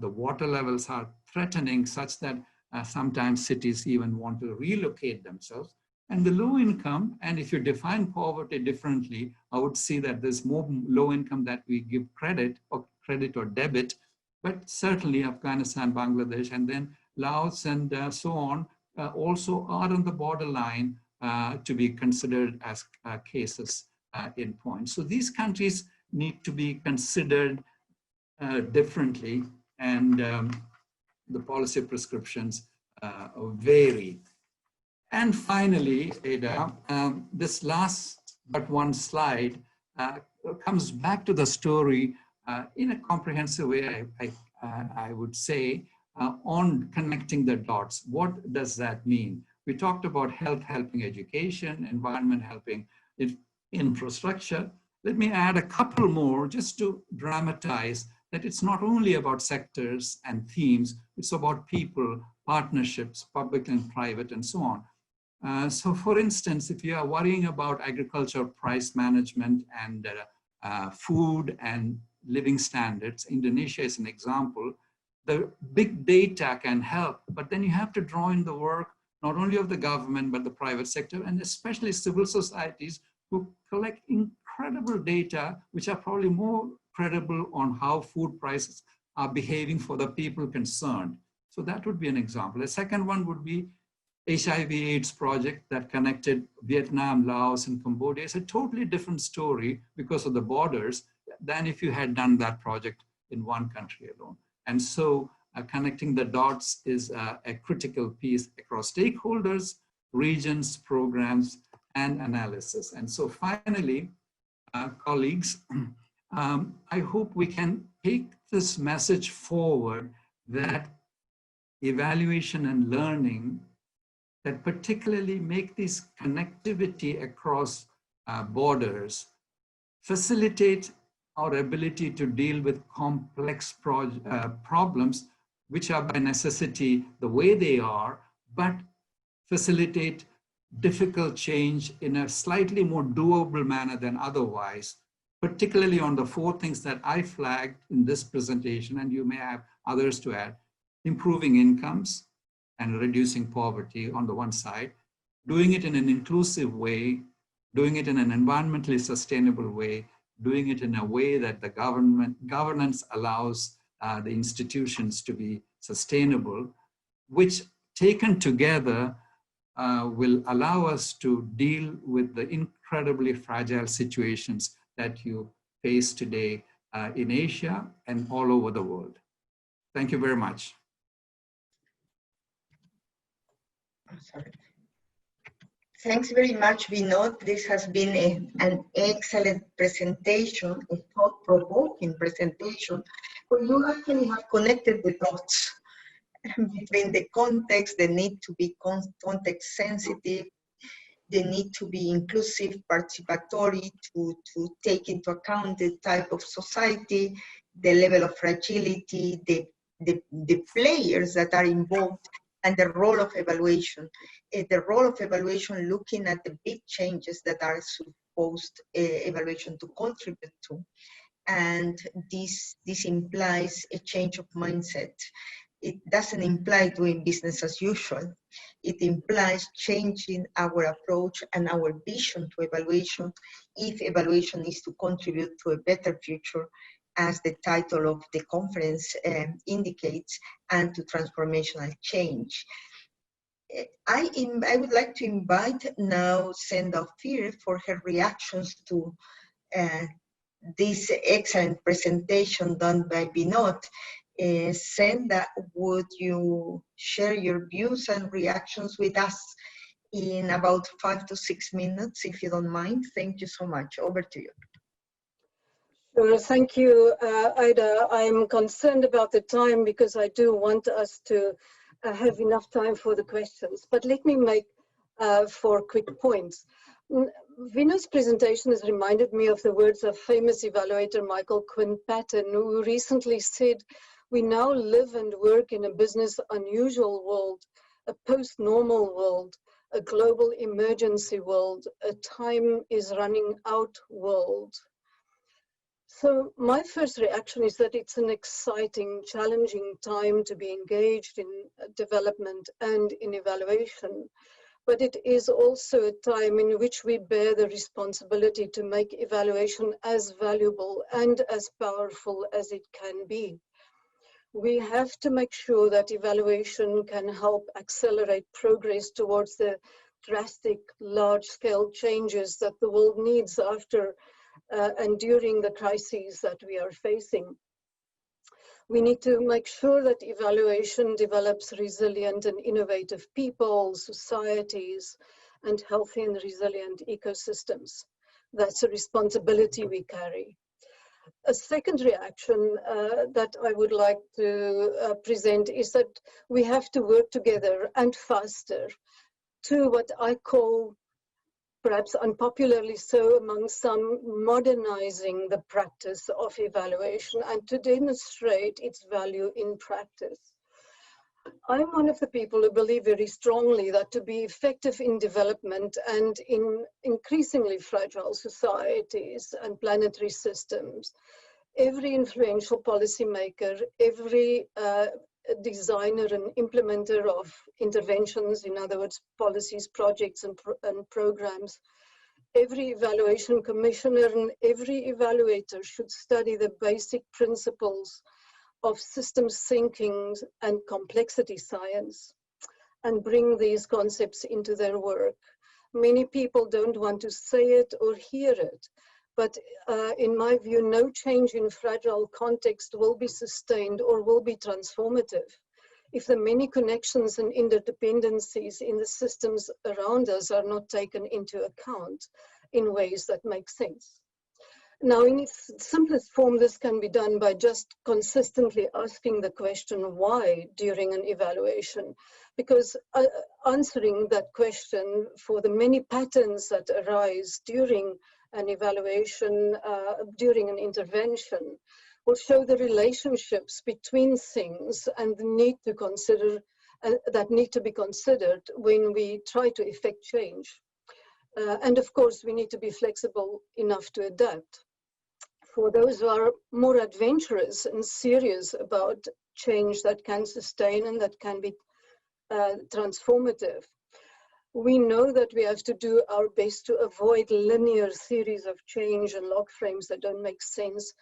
The water levels are threatening such that sometimes cities even want to relocate themselves. And the low income, and if you define poverty differently, I would see that there's more low income that we give credit or debit, but certainly Afghanistan, Bangladesh, and then Laos and so on also are on the borderline to be considered as cases in point. So these countries need to be considered differently, and the policy prescriptions vary. And finally, Ada, this last but one slide comes back to the story in a comprehensive way, I would say, on connecting the dots. What does that mean? We talked about health helping education, environment helping infrastructure. Let me add a couple more just to dramatize that it's not only about sectors and themes, it's about people, partnerships, public and private, and so on. So for instance, if you are worrying about agriculture price management and food and living standards, Indonesia is an example. The big data can help, but then you have to draw in the work, not only of the government, but the private sector, and especially civil societies who collect incredible data, which are probably more credible on how food prices are behaving for the people concerned. So that would be an example. A second one would be HIV/AIDS project that connected Vietnam, Laos, and Cambodia. It's a totally different story because of the borders than if you had done that project in one country alone. And so connecting the dots is a critical piece across stakeholders, regions, programs, and analysis. And so finally, colleagues, I hope we can take this message forward that evaluation and learning that particularly make this connectivity across borders, facilitate our ability to deal with complex problems, which are by necessity the way they are, but facilitate difficult change in a slightly more doable manner than otherwise, particularly on the four things that I flagged in this presentation, and you may have others to add: improving incomes and reducing poverty on the one side, doing it in an inclusive way, doing it in an environmentally sustainable way, doing it in a way that the governance allows the institutions to be sustainable, which taken together will allow us to deal with the incredibly fragile situations that you face today in Asia and all over the world. Thank you very much. Sorry. Thanks very much, Vinod. This has been an excellent presentation, a thought-provoking presentation, where you actually have connected the dots between the context, the need to be context sensitive, the need to be inclusive, participatory, to take into account the type of society, the level of fragility, the players that are involved, and the role of evaluation. The role of evaluation looking at the big changes that are supposed evaluation to contribute to. And this implies a change of mindset. It doesn't imply doing business as usual. It implies changing our approach and our vision to evaluation, if evaluation is to contribute to a better future, as the title of the conference indicates, and to transformational change. I would like to invite now Senda Ophir for her reactions to this excellent presentation done by Vinod. Senda, would you share your views and reactions with us in about 5 to 6 minutes, if you don't mind? Thank you so much. Over to you. Sure, thank you, Ida. I'm concerned about the time because I do want us to have enough time for the questions, but let me make 4 quick points. Vinod's presentation has reminded me of the words of famous evaluator Michael Quinn Patton, who recently said, "We now live and work in a business unusual world, a post-normal world, a global emergency world, a time is running out world." So my first reaction is that it's an exciting, challenging time to be engaged in development and in evaluation. But it is also a time in which we bear the responsibility to make evaluation as valuable and as powerful as it can be. We have to make sure that evaluation can help accelerate progress towards the drastic, large-scale changes that the world needs after and during the crises that we are facing. We need to make sure that evaluation develops resilient and innovative people, societies, and healthy and resilient ecosystems. That's a responsibility we carry. A second reaction that I would like to present is that we have to work together and faster to what I call, perhaps unpopularly so among some, modernizing the practice of evaluation and to demonstrate its value in practice. I'm one of the people who believe very strongly that to be effective in development and in increasingly fragile societies and planetary systems, every influential policymaker, every designer and implementer of interventions, in other words, policies, projects, and programs, every evaluation commissioner and every evaluator should study the basic principles of systems thinking and complexity science and bring these concepts into their work. Many people don't want to say it or hear it, but in my view, no change in fragile context will be sustained or will be transformative if the many connections and interdependencies in the systems around us are not taken into account in ways that make sense. Now, in its simplest form, this can be done by just consistently asking the question why during an evaluation, because answering that question for the many patterns that arise during an evaluation, during an intervention, will show the relationships between things and the need to consider, that need to be considered when we try to effect change. And of course, we need to be flexible enough to adapt. For those who are more adventurous and serious about change that can sustain and that can be transformative, we know that we have to do our best to avoid linear theories of change and log frames that don't make sense,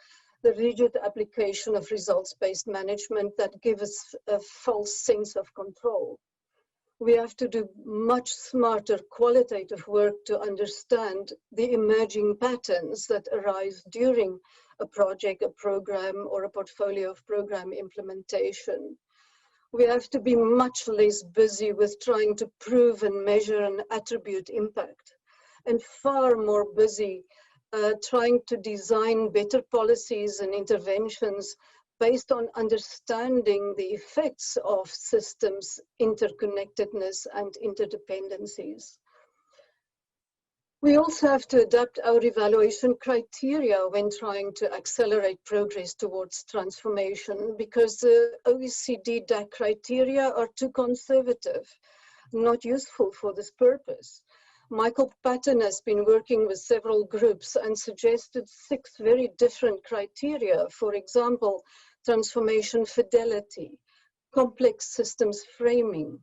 the rigid application of results-based management that give us a false sense of control. We have to do much smarter qualitative work to understand the emerging patterns that arise during a project, a program, or a portfolio of program implementation. We have to be much less busy with trying to prove and measure and attribute impact, and far more busy trying to design better policies and interventions based on understanding the effects of systems, interconnectedness, and interdependencies. We also have to adapt our evaluation criteria when trying to accelerate progress towards transformation, because the OECD DAC criteria are too conservative, not useful for this purpose. Michael Patton has been working with several groups and suggested 6 very different criteria. For example, transformation fidelity, complex systems framing,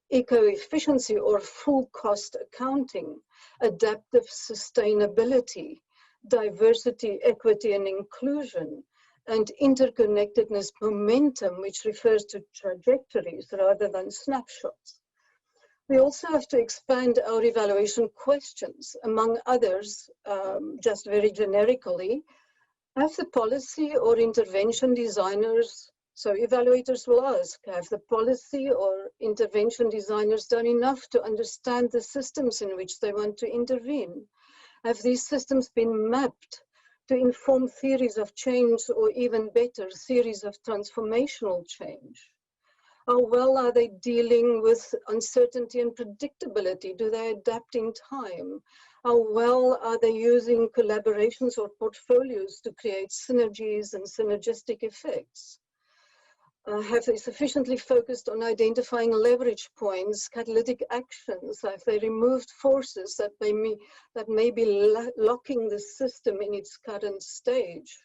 eco-efficiency or full cost accounting, adaptive sustainability, diversity, equity and inclusion, and interconnectedness momentum, which refers to trajectories rather than snapshots. We also have to expand our evaluation questions. Among others, just very generically, have the policy or intervention designers, so evaluators will ask, have the policy or intervention designers done enough to understand the systems in which they want to intervene? Have these systems been mapped to inform theories of change, or even better, theories of transformational change? How well are they dealing with uncertainty and predictability? Do they adapt in time? How well are they using collaborations or portfolios to create synergies and synergistic effects? Have they sufficiently focused on identifying leverage points, catalytic actions? Have they removed forces that may be locking the system in its current stage?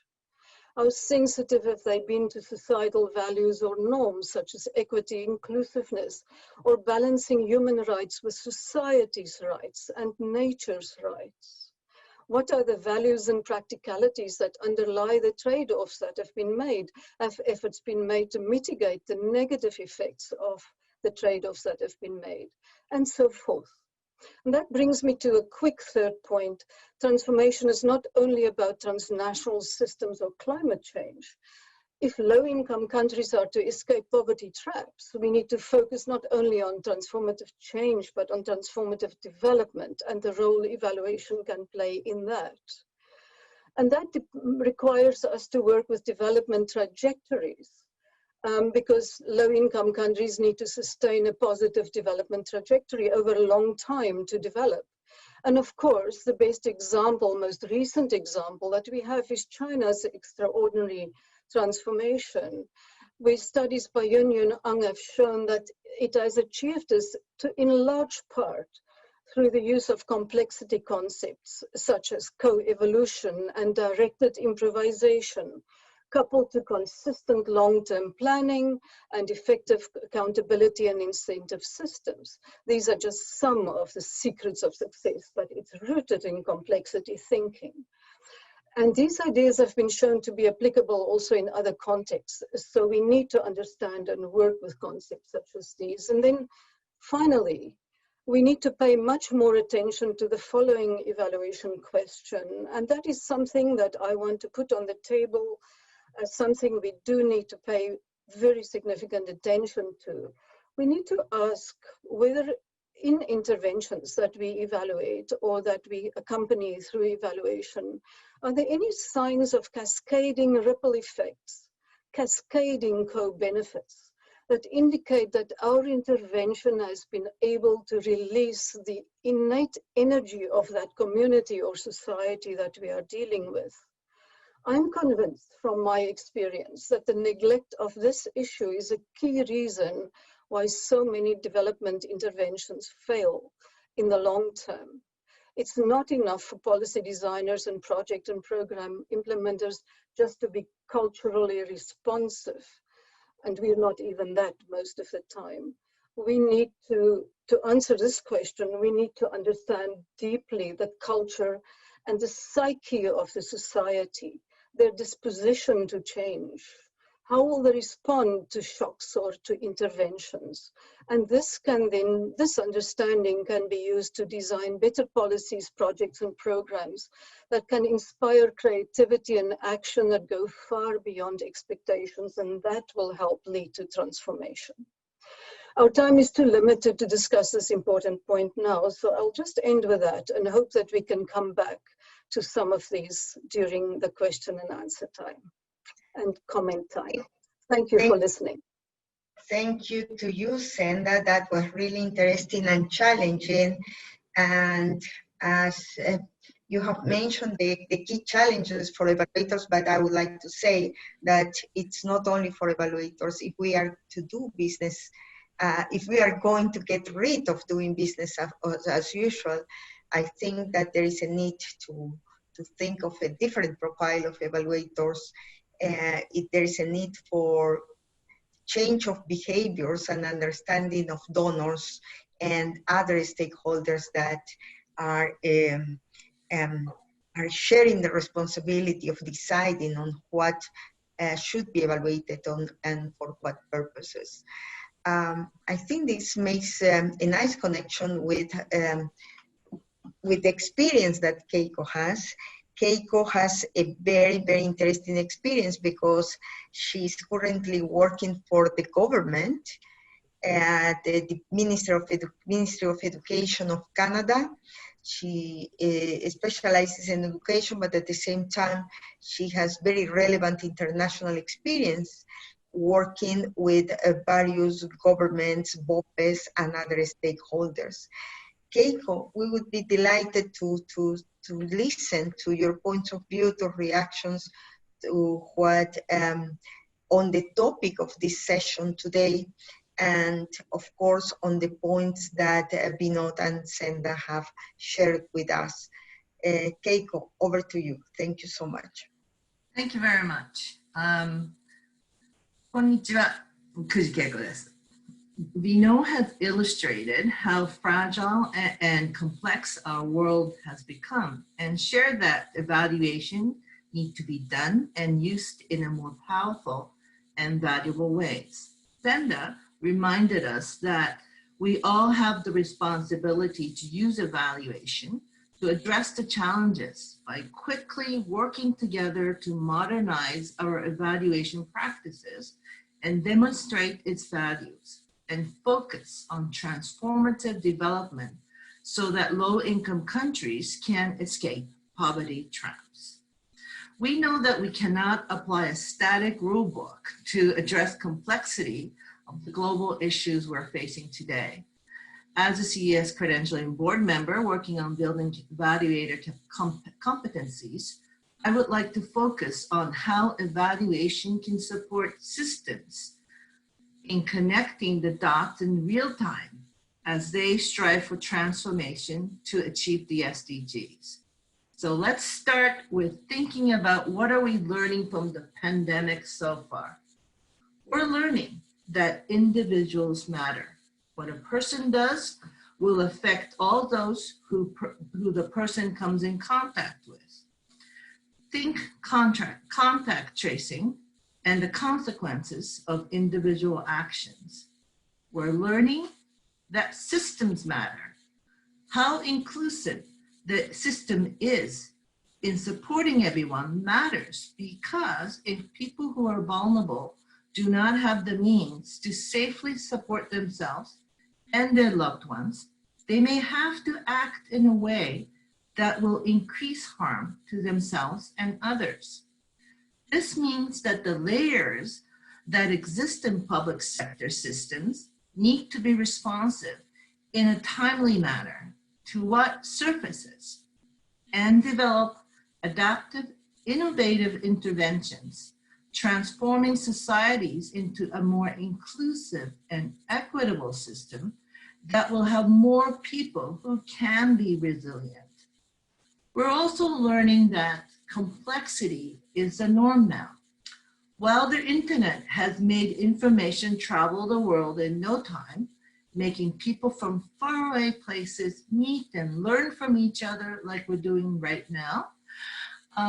How sensitive have they been to societal values or norms such as equity, inclusiveness, or balancing human rights with society's rights and nature's rights? What are the values and practicalities that underlie the trade-offs that have been made? Have efforts been made to mitigate the negative effects of the trade-offs that have been made? And so forth. And that brings me to a quick third point. Transformation is not only about transnational systems or climate change. If low-income countries are to escape poverty traps, we need to focus not only on transformative change, but on transformative development and the role evaluation can play in that. And that requires us to work with development trajectories. Because low-income countries need to sustain a positive development trajectory over a long time to develop. And of course, the best example, most recent example that we have is China's extraordinary transformation, where studies by Yun Ang have shown that it has achieved this in large part through the use of complexity concepts such as co-evolution and directed improvisation, coupled to consistent long-term planning and effective accountability and incentive systems. These are just some of the secrets of success, but it's rooted in complexity thinking. And these ideas have been shown to be applicable also in other contexts. So we need to understand and work with concepts such as these. And then finally, we need to pay much more attention to the following evaluation question. And that is something that I want to put on the table as something we do need to pay very significant attention to. We need to ask whether in interventions that we evaluate or that we accompany through evaluation, are there any signs of cascading ripple effects, cascading co-benefits that indicate that our intervention has been able to release the innate energy of that community or society that we are dealing with? I'm convinced from my experience that the neglect of this issue is a key reason why so many development interventions fail in the long term. It's not enough for policy designers and project and program implementers just to be culturally responsive, and we're not even that most of the time. We need to answer this question, we need to understand deeply the culture and the psyche of the society, their disposition to change. How will they respond to shocks or to interventions? And this understanding can be used to design better policies, projects, and programs that can inspire creativity and action that go far beyond expectations, and that will help lead to transformation. Our time is too limited to discuss this important point now, so I'll just end with that and hope that we can come back to some of these during the question and answer time and comment time. Thank you for listening. Thank you to you, Senda. That was really interesting and challenging. And as you have mentioned the key challenges for evaluators, but I would like to say that it's not only for evaluators. If we are to do business, if we are going to get rid of doing business as usual, I think that there is a need to think of a different profile of evaluators. If there is a need for change of behaviors and understanding of donors and other stakeholders that are sharing the responsibility of deciding on what should be evaluated on and for what purposes. I think this makes a nice connection with the experience that Keiko has. Keiko has a very, very interesting experience because she's currently working for the government at the Ministry of Education of Canada. She specializes in education, but at the same time, she has very relevant international experience working with various governments, BOPES, and other stakeholders. Keiko, we would be delighted to listen to your points of view, to reactions to what on the topic of this session today, and of course on the points that Vinod and Senda have shared with us. Keiko, over to you. Thank you so much. Thank you very much. こんにちは、久慈恵子です。Vinod has illustrated how fragile and complex our world has become and shared that evaluation need to be done and used in a more powerful and valuable ways. Senda reminded us that we all have the responsibility to use evaluation to address the challenges by quickly working together to modernize our evaluation practices and demonstrate its values, and focus on transformative development so that low-income countries can escape poverty traps. We know that we cannot apply a static rulebook to address complexity of the global issues we're facing today. As a CES credentialing board member working on building evaluator competencies, I would like to focus on how evaluation can support systems in connecting the dots in real time as they strive for transformation to achieve the SDGs. So let's start with thinking about what are we learning from the pandemic so far. We're learning that individuals matter. What a person does will affect all those who the person comes in contact with. Think contact tracing and the consequences of individual actions. We're learning that systems matter. How inclusive the system is in supporting everyone matters, because if people who are vulnerable do not have the means to safely support themselves and their loved ones, they may have to act in a way that will increase harm to themselves and others. This means that the layers that exist in public sector systems need to be responsive in a timely manner to what surfaces and develop adaptive, innovative interventions, transforming societies into a more inclusive and equitable system that will have more people who can be resilient. We're also learning that complexity is the norm now. While the internet has made information travel the world in no time, making people from faraway places meet and learn from each other like we're doing right now,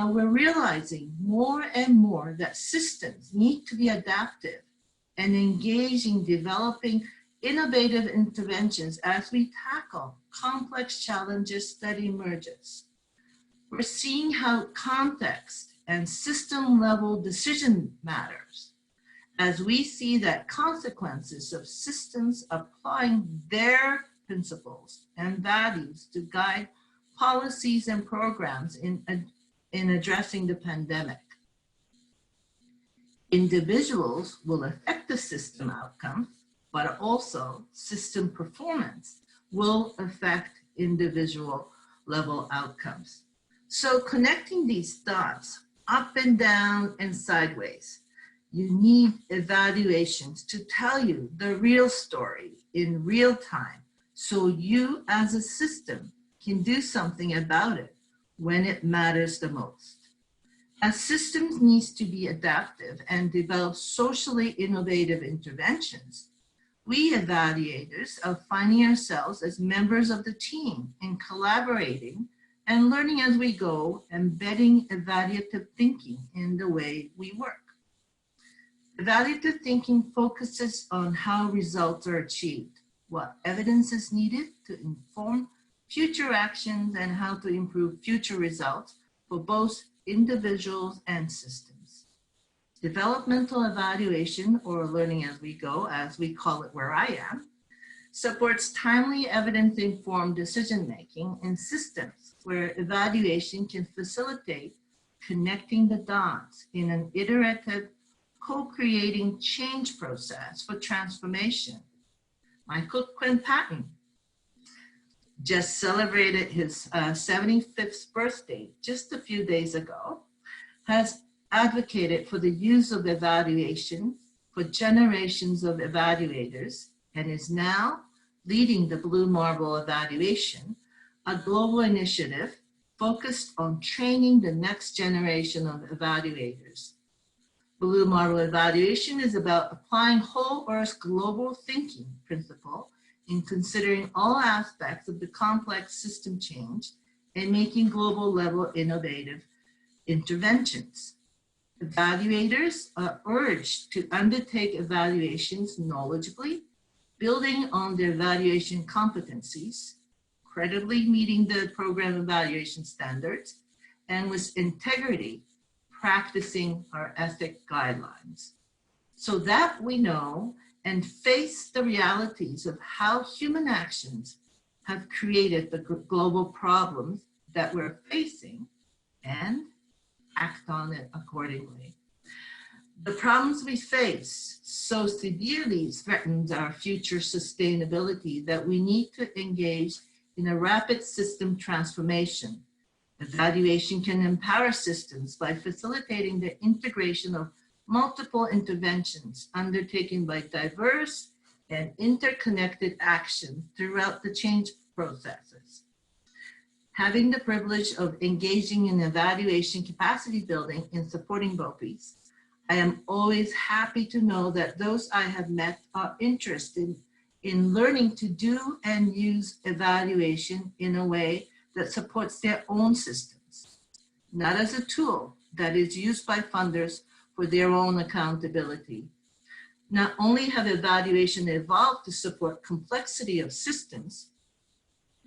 we're realizing more and more that systems need to be adaptive and engage in developing innovative interventions as we tackle complex challenges that emerges. We're seeing how context and system level decision matters as we see that consequences of systems applying their principles and values to guide policies and programs in addressing the pandemic. Individuals will affect the system outcomes, but also system performance will affect individual level outcomes. So connecting these dots up and down and sideways, you need evaluations to tell you the real story in real time, so you as a system can do something about it when it matters the most. As systems need to be adaptive and develop socially innovative interventions, we evaluators are finding ourselves as members of the team in collaborating and learning as we go, embedding evaluative thinking in the way we work. Evaluative thinking focuses on how results are achieved, what evidence is needed to inform future actions, and how to improve future results for both individuals and systems. Developmental evaluation, or learning as we go, as we call it where I am, supports timely evidence-informed decision-making in systems where evaluation can facilitate connecting the dots in an iterative, co-creating change process for transformation. Michael Quinn Patton just celebrated his 75th birthday just a few days ago, has advocated for the use of evaluation for generations of evaluators, and is now leading the Blue Marble Evaluation, a global initiative focused on training the next generation of evaluators. Blue Marble Evaluation is about applying whole earth global thinking principle in considering all aspects of the complex system change and making global level innovative interventions. Evaluators are urged to undertake evaluations knowledgeably, building on their evaluation competencies, credibly meeting the program evaluation standards, and with integrity, practicing our ethic guidelines, so that we know and face the realities of how human actions have created the global problems that we're facing and act on it accordingly. The problems we face so severely threatens our future sustainability that we need to engage in a rapid system transformation. Evaluation can empower systems by facilitating the integration of multiple interventions undertaken by diverse and interconnected actions throughout the change processes. Having the privilege of engaging in evaluation capacity building and supporting BOPIs, I am always happy to know that those I have met are interested in learning to do and use evaluation in a way that supports their own systems, not as a tool that is used by funders for their own accountability. Not only have evaluation evolved to support complexity of systems,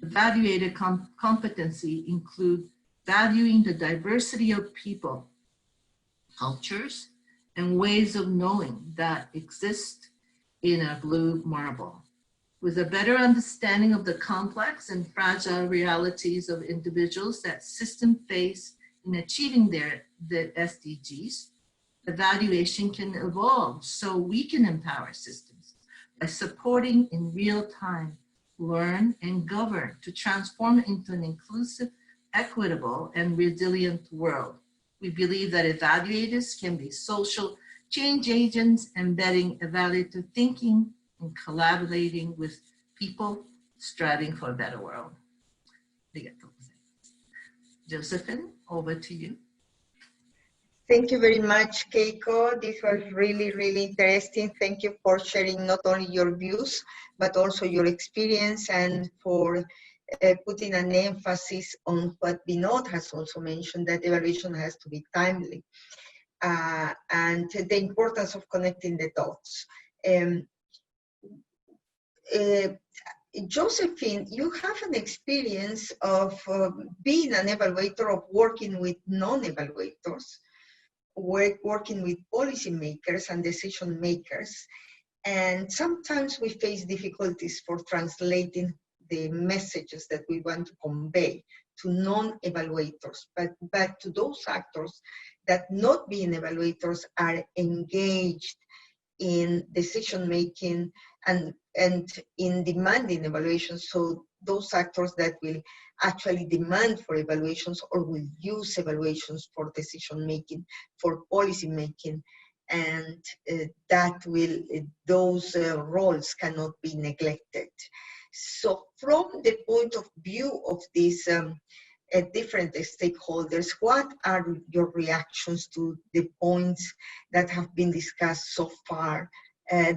evaluator competency include valuing the diversity of people, cultures, and ways of knowing that exist in a blue marble. With a better understanding of the complex and fragile realities of individuals that systems face in achieving the SDGs, evaluation can evolve so we can empower systems by supporting in real time, learn and govern to transform into an inclusive, equitable, and resilient world. We believe that evaluators can be social change agents, embedding evaluative thinking and collaborating with people striving for a better world. Josephine, over to you. Thank you very much, Keiko. This was really, really interesting. Thank you for sharing not only your views, but also your experience, and for putting an emphasis on what Vinod has also mentioned, that evaluation has to be timely, and the importance of connecting the dots. Josephine, you have an experience of being an evaluator, of working with non-evaluators, working with policymakers and decision makers, and sometimes we face difficulties for translating the messages that we want to convey to non-evaluators, but to those actors that, not being evaluators, are engaged in decision making and in demanding evaluations. So those actors that will actually demand for evaluations or will use evaluations for decision making, for policy making, and those roles cannot be neglected. So from the point of view of these different stakeholders, what are your reactions to the points that have been discussed so far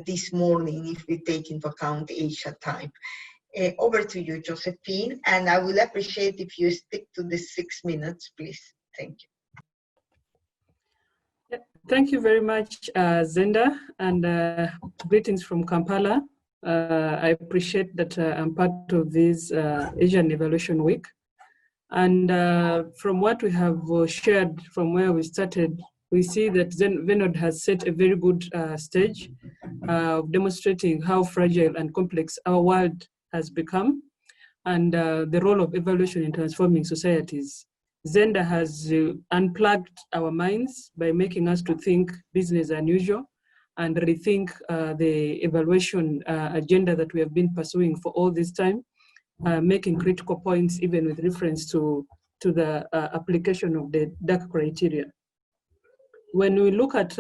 this morning, if we take into account Asia time? Over to you, Josephine, and I will appreciate if you stick to the 6 minutes, please. Thank you. Thank you very much, Zenda, and greetings from Kampala. I appreciate that I'm part of this Asian Evaluation Week. And from what we have shared from where we started, we see that Vinod has set a very good stage of demonstrating how fragile and complex our world has become, and the role of evaluation in transforming societies. Zenda has unplugged our minds by making us to think business as usual and rethink the evaluation agenda that we have been pursuing for all this time, making critical points even with reference to the application of the DAC criteria. When we look at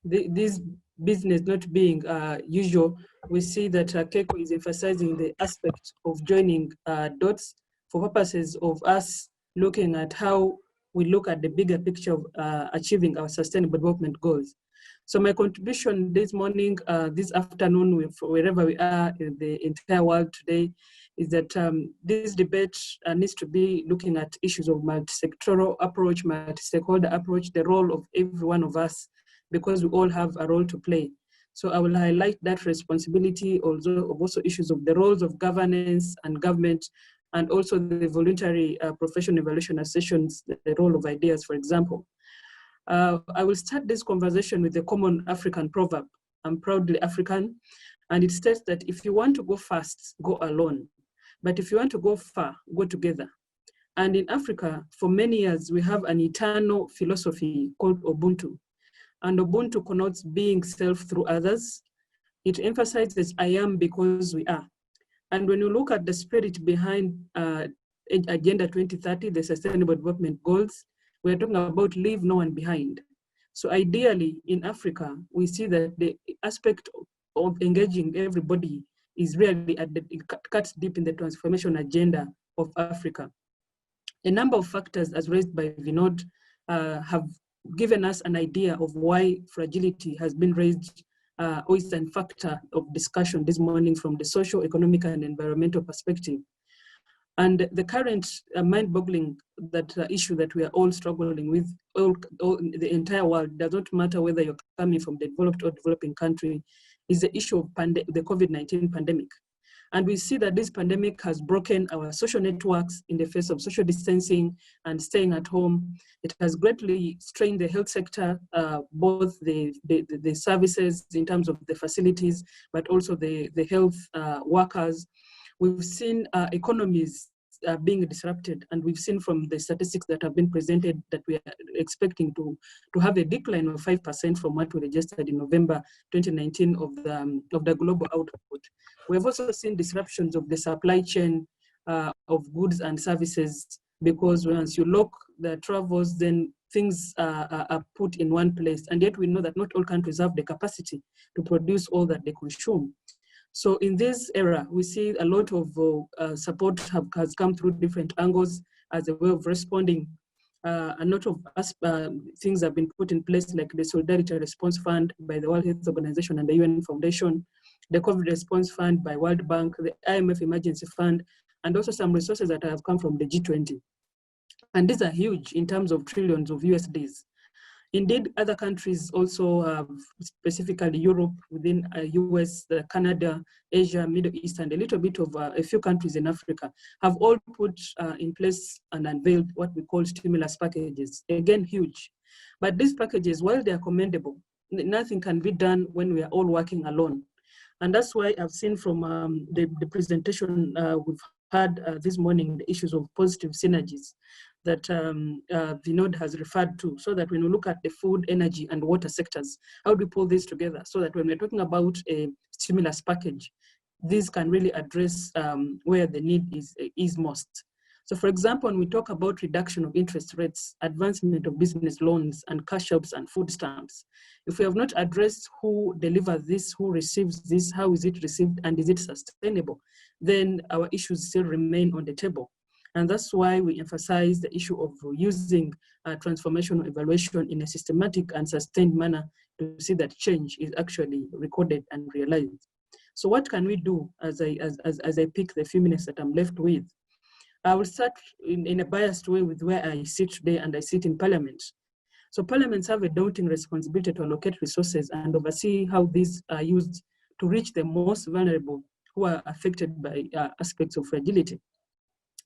this business not being usual, we see that Keiko is emphasizing the aspect of joining dots for purposes of us looking at how we look at the bigger picture of achieving our sustainable development goals. So my contribution this morning, this afternoon, wherever we are in the entire world today, is that this debate needs to be looking at issues of multi-sectoral approach, multi-stakeholder approach, the role of every one of us, because we all have a role to play. So I will highlight that responsibility, also issues of the roles of governance and government, and also the voluntary professional evaluation associations, the role of ideas, for example. I will start this conversation with a common African proverb. I'm proudly African, and it states that if you want to go fast, go alone. But if you want to go far, go together. And in Africa, for many years, we have an eternal philosophy called Ubuntu. And Ubuntu connotes being self through others. It emphasizes I am because we are. And when you look at the spirit behind Agenda 2030, the Sustainable Development Goals, we're talking about leave no one behind. So ideally, in Africa, we see that the aspect of engaging everybody is really it cuts deep in the transformation agenda of Africa. A number of factors, as raised by Vinod, have given us an idea of why fragility has been raised or is a factor of discussion this morning from the social, economic, and environmental perspective. And the current mind-boggling issue that we are all struggling with, the entire world, does not matter whether you're coming from the developed or developing country, is the issue of the COVID-19 pandemic. And we see that this pandemic has broken our social networks in the face of social distancing and staying at home. It has greatly strained the health sector, both the services in terms of the facilities, but also the health workers. We've seen economies being disrupted, and we've seen from the statistics that have been presented that we are expecting to have a decline of 5% from what we registered in November 2019 of the global output. We've also seen disruptions of the supply chain of goods and services, because once you lock the travels, then things are put in one place. And yet we know that not all countries have the capacity to produce all that they consume. So in this era, we see a lot of support has come through different angles as a way of responding. A lot of things have been put in place, like the Solidarity Response Fund by the World Health Organization and the UN Foundation, the COVID Response Fund by World Bank, the IMF Emergency Fund, and also some resources that have come from the G20. And these are huge in terms of trillions of USDs. Indeed, other countries also have, specifically Europe, within US, Canada, Asia, Middle East, and a little bit of a few countries in Africa, have all put in place and unveiled what we call stimulus packages. Again, huge. But these packages, while they are commendable, nothing can be done when we are all working alone. And that's why I've seen from the presentation we've had this morning, the issues of positive synergies that Vinod has referred to, so that when we look at the food, energy, and water sectors, how do we pull this together so that when we're talking about a stimulus package, these can really address where the need is most. So for example, when we talk about reduction of interest rates, advancement of business loans, and cash outs and food stamps, if we have not addressed who delivers this, who receives this, how is it received, and is it sustainable, then our issues still remain on the table. And that's why we emphasize the issue of using transformational evaluation in a systematic and sustained manner to see that change is actually recorded and realized. So what can we do as I pick the few minutes that I'm left with? I will start in a biased way with where I sit today, and I sit in Parliament. So parliaments have a daunting responsibility to allocate resources and oversee how these are used to reach the most vulnerable who are affected by aspects of fragility.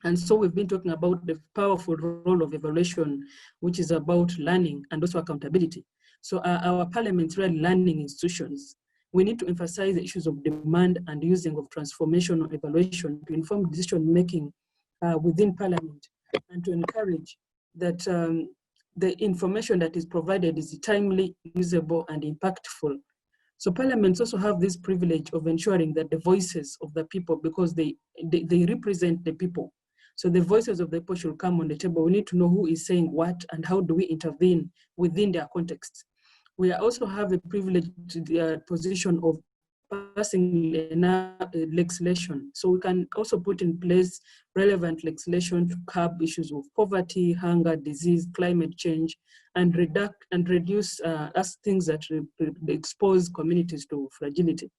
And so we've been talking about the powerful role of evaluation, which is about learning and also accountability. So our parliaments are learning institutions. We need to emphasize the issues of demand and using of transformational evaluation to inform decision-making within parliament, and to encourage that the information that is provided is timely, usable, and impactful. So parliaments also have this privilege of ensuring that the voices of the people, because they represent the people. So the voices of the people should come on the table. We need to know who is saying what and how do we intervene within their context. We also have a privileged position of passing legislation. So we can also put in place relevant legislation to curb issues of poverty, hunger, disease, climate change, and reduce as things that expose communities to fragility.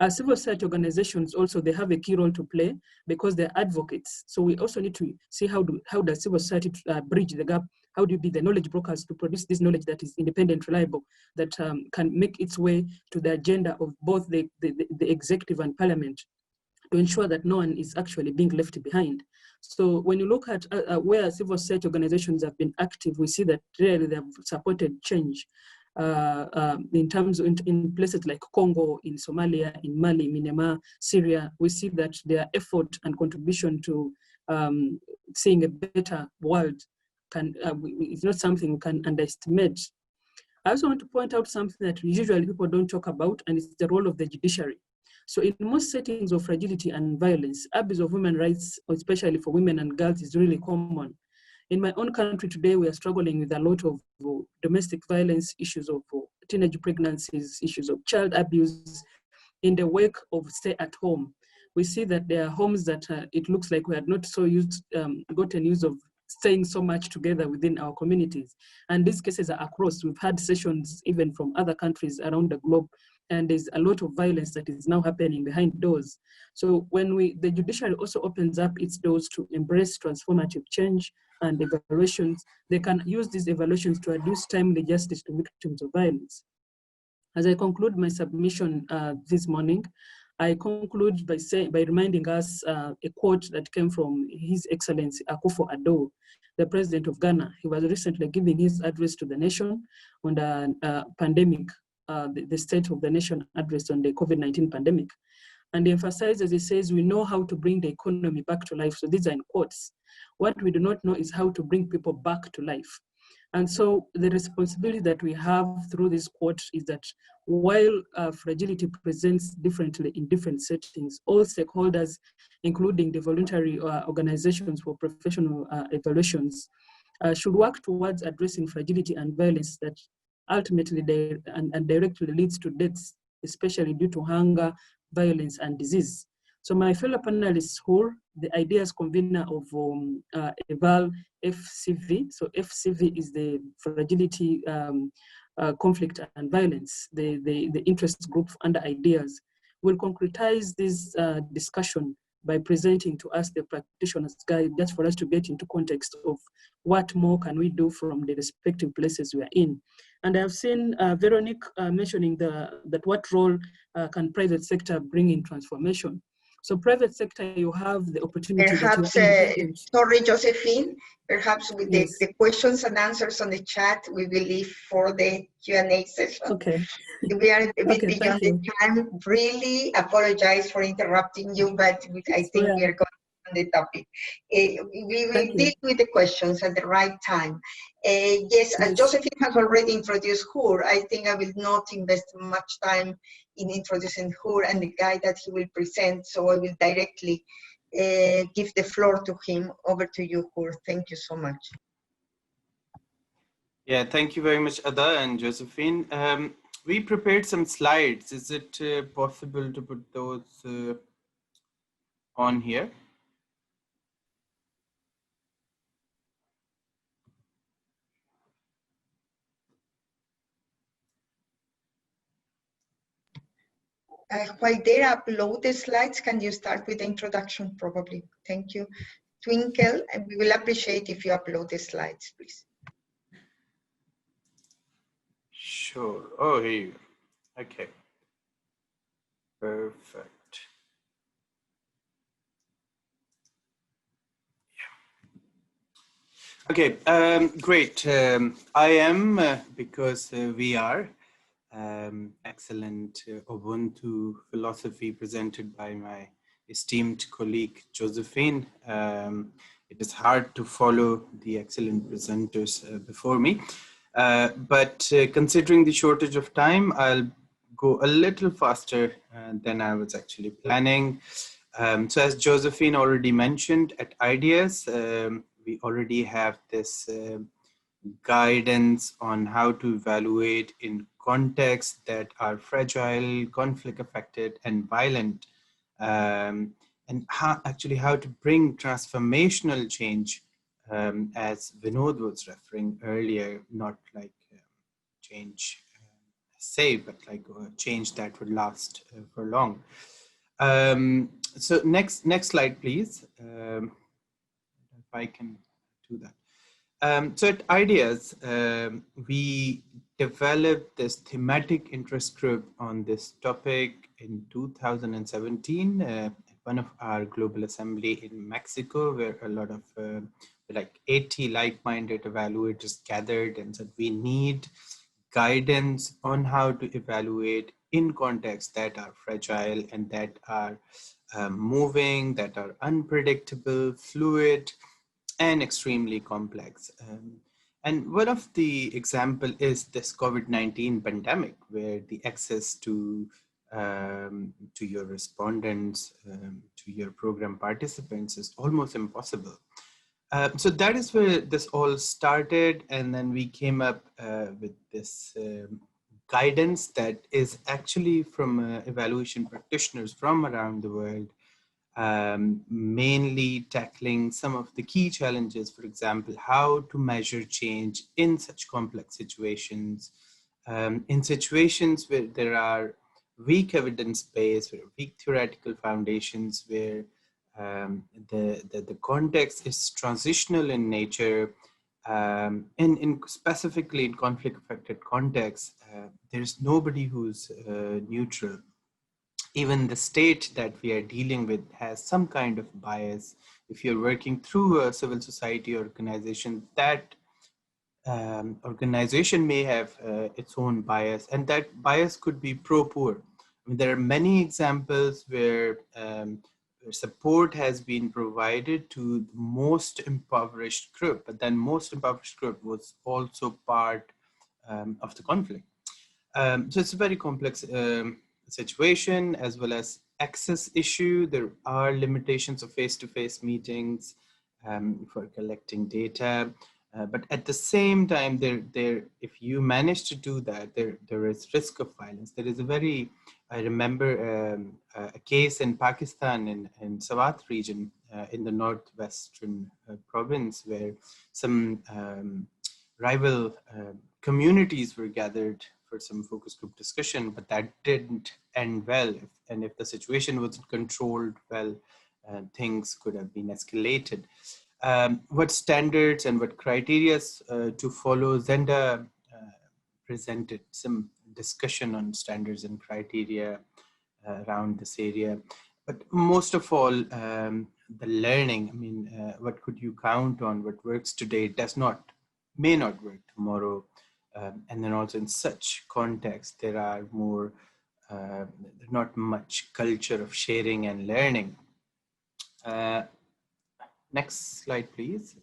Civil society organizations also, they have a key role to play because they're advocates. So we also need to see how does civil society bridge the gap. How do you be the knowledge brokers to produce this knowledge that is independent, reliable, that can make its way to the agenda of both the executive and parliament, to ensure that no one is actually being left behind. So when you look at where civil society organizations have been active, we see that really they have supported change in terms of in places like Congo, in Somalia, in Mali, Myanmar, Syria. We see that their effort and contribution to seeing a better world it's not something we can underestimate. I also want to point out something that usually people don't talk about, and it's the role of the judiciary. So in most settings of fragility and violence, abuse of women's rights, especially for women and girls, is really common. In my own country today, we are struggling with a lot of domestic violence, issues of teenage pregnancies, issues of child abuse in the wake of stay at home. We see that there are homes that it looks like we had not so gotten used of staying so much together within our communities. And these cases are across. We've had sessions even from other countries around the globe, and there's a lot of violence that is now happening behind doors. So when the judiciary also opens up its doors to embrace transformative change and evaluations, they can use these evaluations to reduce timely justice to victims of violence. As I conclude my submission this morning, I conclude by reminding us a quote that came from His Excellency Akufo-Addo, the President of Ghana. He was recently giving his address to the nation on the pandemic, the State of the Nation address on the COVID-19 pandemic. And he emphasizes, he says, we know how to bring the economy back to life. So these are in quotes. What we do not know is how to bring people back to life. And so the responsibility that we have through this quote is that while fragility presents differently in different settings, all stakeholders, including the voluntary organizations for professional evaluations, should work towards addressing fragility and violence that ultimately and directly leads to deaths, especially due to hunger, violence, and disease. So my fellow panelists, who the ideas convener of EvalFCV. So FCV is the fragility, conflict and violence, the interest group under ideas, will concretize this discussion by presenting to us the practitioner's guide, just for us to get into context of what more can we do from the respective places we are in. And I've seen Veronique mentioning that what role can private sector bring in transformation. So private sector, you have the opportunity. Perhaps, sorry, Josephine, perhaps with the questions and answers on the chat, we will leave for the Q&A session. Okay. We are a bit beyond the time. Really apologize for interrupting you, but I think we are going on the topic. We will deal with the questions at the right time. Yes, as Josephine has already introduced HUR, I think I will not invest much time in introducing HUR and the guide that he will present, so I will directly give the floor to him. Over to you, HUR. Thank you so much. Yeah, thank you very much, Ada and Josephine. We prepared some slides. Is it possible to put those on here? While they upload the slides, can you start with the introduction, probably? Thank you. Twinkle, and we will appreciate if you upload the slides, please. Sure. Oh, here you go. Okay. Perfect. Okay, great. I am, because we are, excellent Ubuntu philosophy presented by my esteemed colleague Josephine. It is hard to follow the excellent presenters before me, but considering the shortage of time, I'll go a little faster than I was actually planning. So as Josephine already mentioned, at Ideas, we already have this guidance on how to evaluate in contexts that are fragile, conflict affected, and violent, and how to bring transformational change, as Vinod was referring earlier, not like change say, but like change that would last for long. So next slide, please. If I can do that. So at Ideas, we developed this thematic interest group on this topic in 2017 at one of our global assembly in Mexico, where a lot of like 80 like-minded evaluators gathered and said we need guidance on how to evaluate in contexts that are fragile and that are moving, that are unpredictable, fluid, and extremely complex. And one of the example is this COVID-19 pandemic, where the access to your respondents, to your program participants is almost impossible. So that is where this all started, and then we came up with this guidance that is actually from evaluation practitioners from around the world, mainly tackling some of the key challenges, for example, how to measure change in such complex situations, in situations where there are weak evidence base, where weak theoretical foundations, where the context is transitional in nature, and specifically in conflict affected contexts, there's nobody who's neutral. Even the state that we are dealing with has some kind of bias. If you're working through a civil society organization, that organization may have its own bias, and that bias could be pro-poor. I mean, there are many examples where support has been provided to the most impoverished group, but then most impoverished group was also part of the conflict. So it's a very complex situation, as well as access issue. There are limitations of face-to-face meetings for collecting data. But at the same time, if you manage to do that, there is risk of violence. There is I remember a case in Pakistan in Swat region in the northwestern province, where some rival communities were gathered for some focus group discussion, but that didn't end well. And if the situation wasn't controlled well, things could have been escalated. What standards and what criteria to follow? Zenda presented some discussion on standards and criteria around this area. But most of all, the learning, I mean, what could you count on? What works today may not work tomorrow. And then also in such context, there are not much culture of sharing and learning. Next slide, please.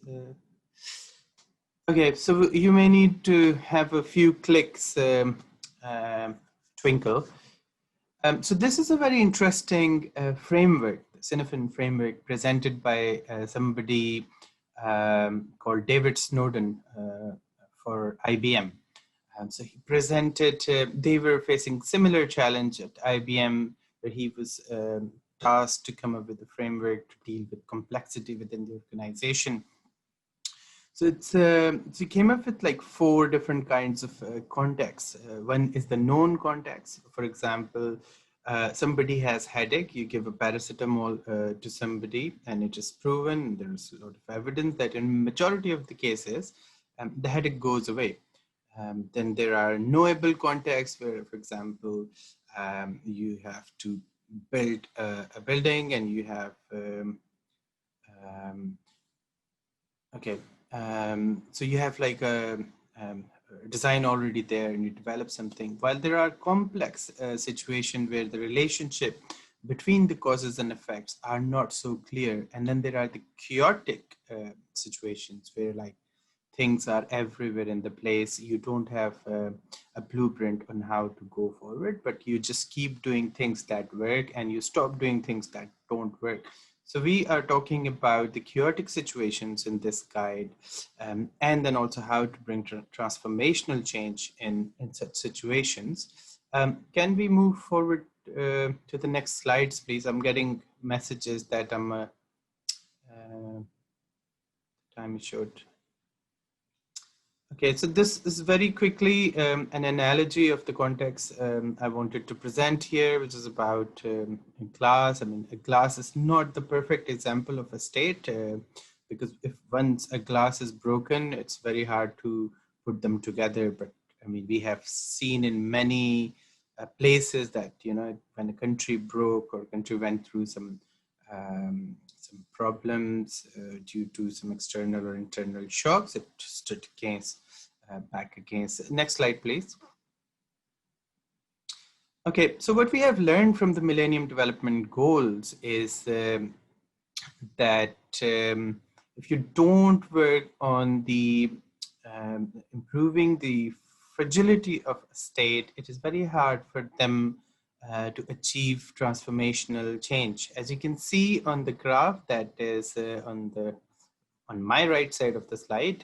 Okay, so you may need to have a few clicks twinkle. So this is a very interesting framework, the Cinephone Framework, presented by somebody called David Snowden for IBM. So he presented, they were facing similar challenge at IBM, where he was tasked to come up with a framework to deal with complexity within the organization. So so he came up with like 4 different kinds of contexts. One is the known context. For example, somebody has headache, you give a paracetamol to somebody, and it is proven, there's a lot of evidence that in majority of the cases, the headache goes away. Then there are knowable contexts where, for example, you have to build a building and you have, so you have like a design already there and you develop something. While there are complex situations where the relationship between the causes and effects are not so clear. And then there are the chaotic situations where like things are everywhere in the place. You don't have a blueprint on how to go forward, but you just keep doing things that work and you stop doing things that don't work. So we are talking about the chaotic situations in this guide, and then also how to bring transformational change in such situations. Can we move forward to the next slides, please? I'm getting messages that I'm time is short. Okay, so this is very quickly an analogy of the context I wanted to present here, which is about a glass. I mean, a glass is not the perfect example of a state because if once a glass is broken, it's very hard to put them together. But I mean, we have seen in many places that, you know, when a country broke or a country went through some problems due to some external or internal shocks, it stood against, back against. Next slide, please. Okay, so what we have learned from the Millennium Development Goals is that if you don't work on the improving the fragility of a state, it is very hard for them to achieve transformational change. As you can see on the graph that is on my right side of the slide,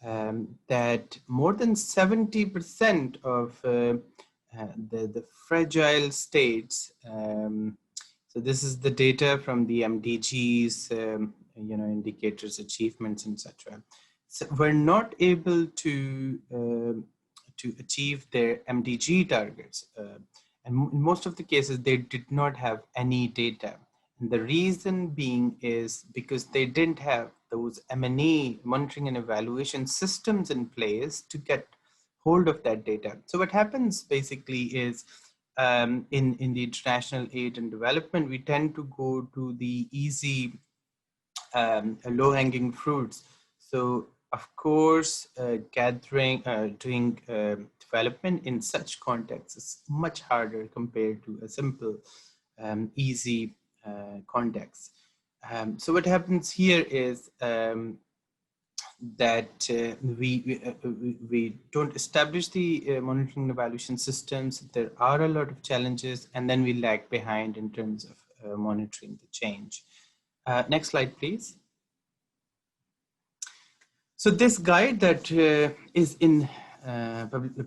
that more than 70% of the fragile states, so this is the data from the MDGs, you know, indicators, achievements, etc. So we're not able to achieve their MDG targets. And in most of the cases, they did not have any data. And the reason being is because they didn't have those M&E, monitoring and evaluation systems in place to get hold of that data. So what happens basically is in the international aid and development, we tend to go to the easy, low-hanging fruits. So of course, doing development in such contexts is much harder compared to a simple, easy context. So what happens here is that we don't establish the monitoring and evaluation systems. There are a lot of challenges, and then we lag behind in terms of monitoring the change. Next slide, please. So this guide that is in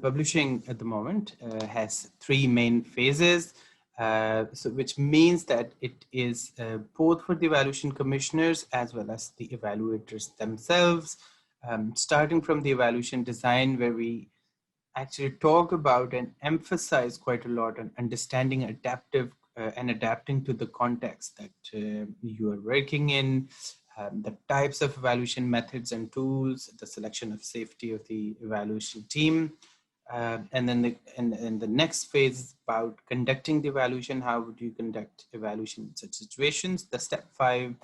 publishing at the moment has three main phases, so which means that it is both for the evaluation commissioners as well as the evaluators themselves, starting from the evaluation design, where we actually talk about and emphasize quite a lot on understanding adaptive and adapting to the context that you are working in, the types of evaluation methods and tools, the selection of safety of the evaluation team, and then the next phase is about conducting the evaluation. How would you conduct evaluation in such situations? The step 5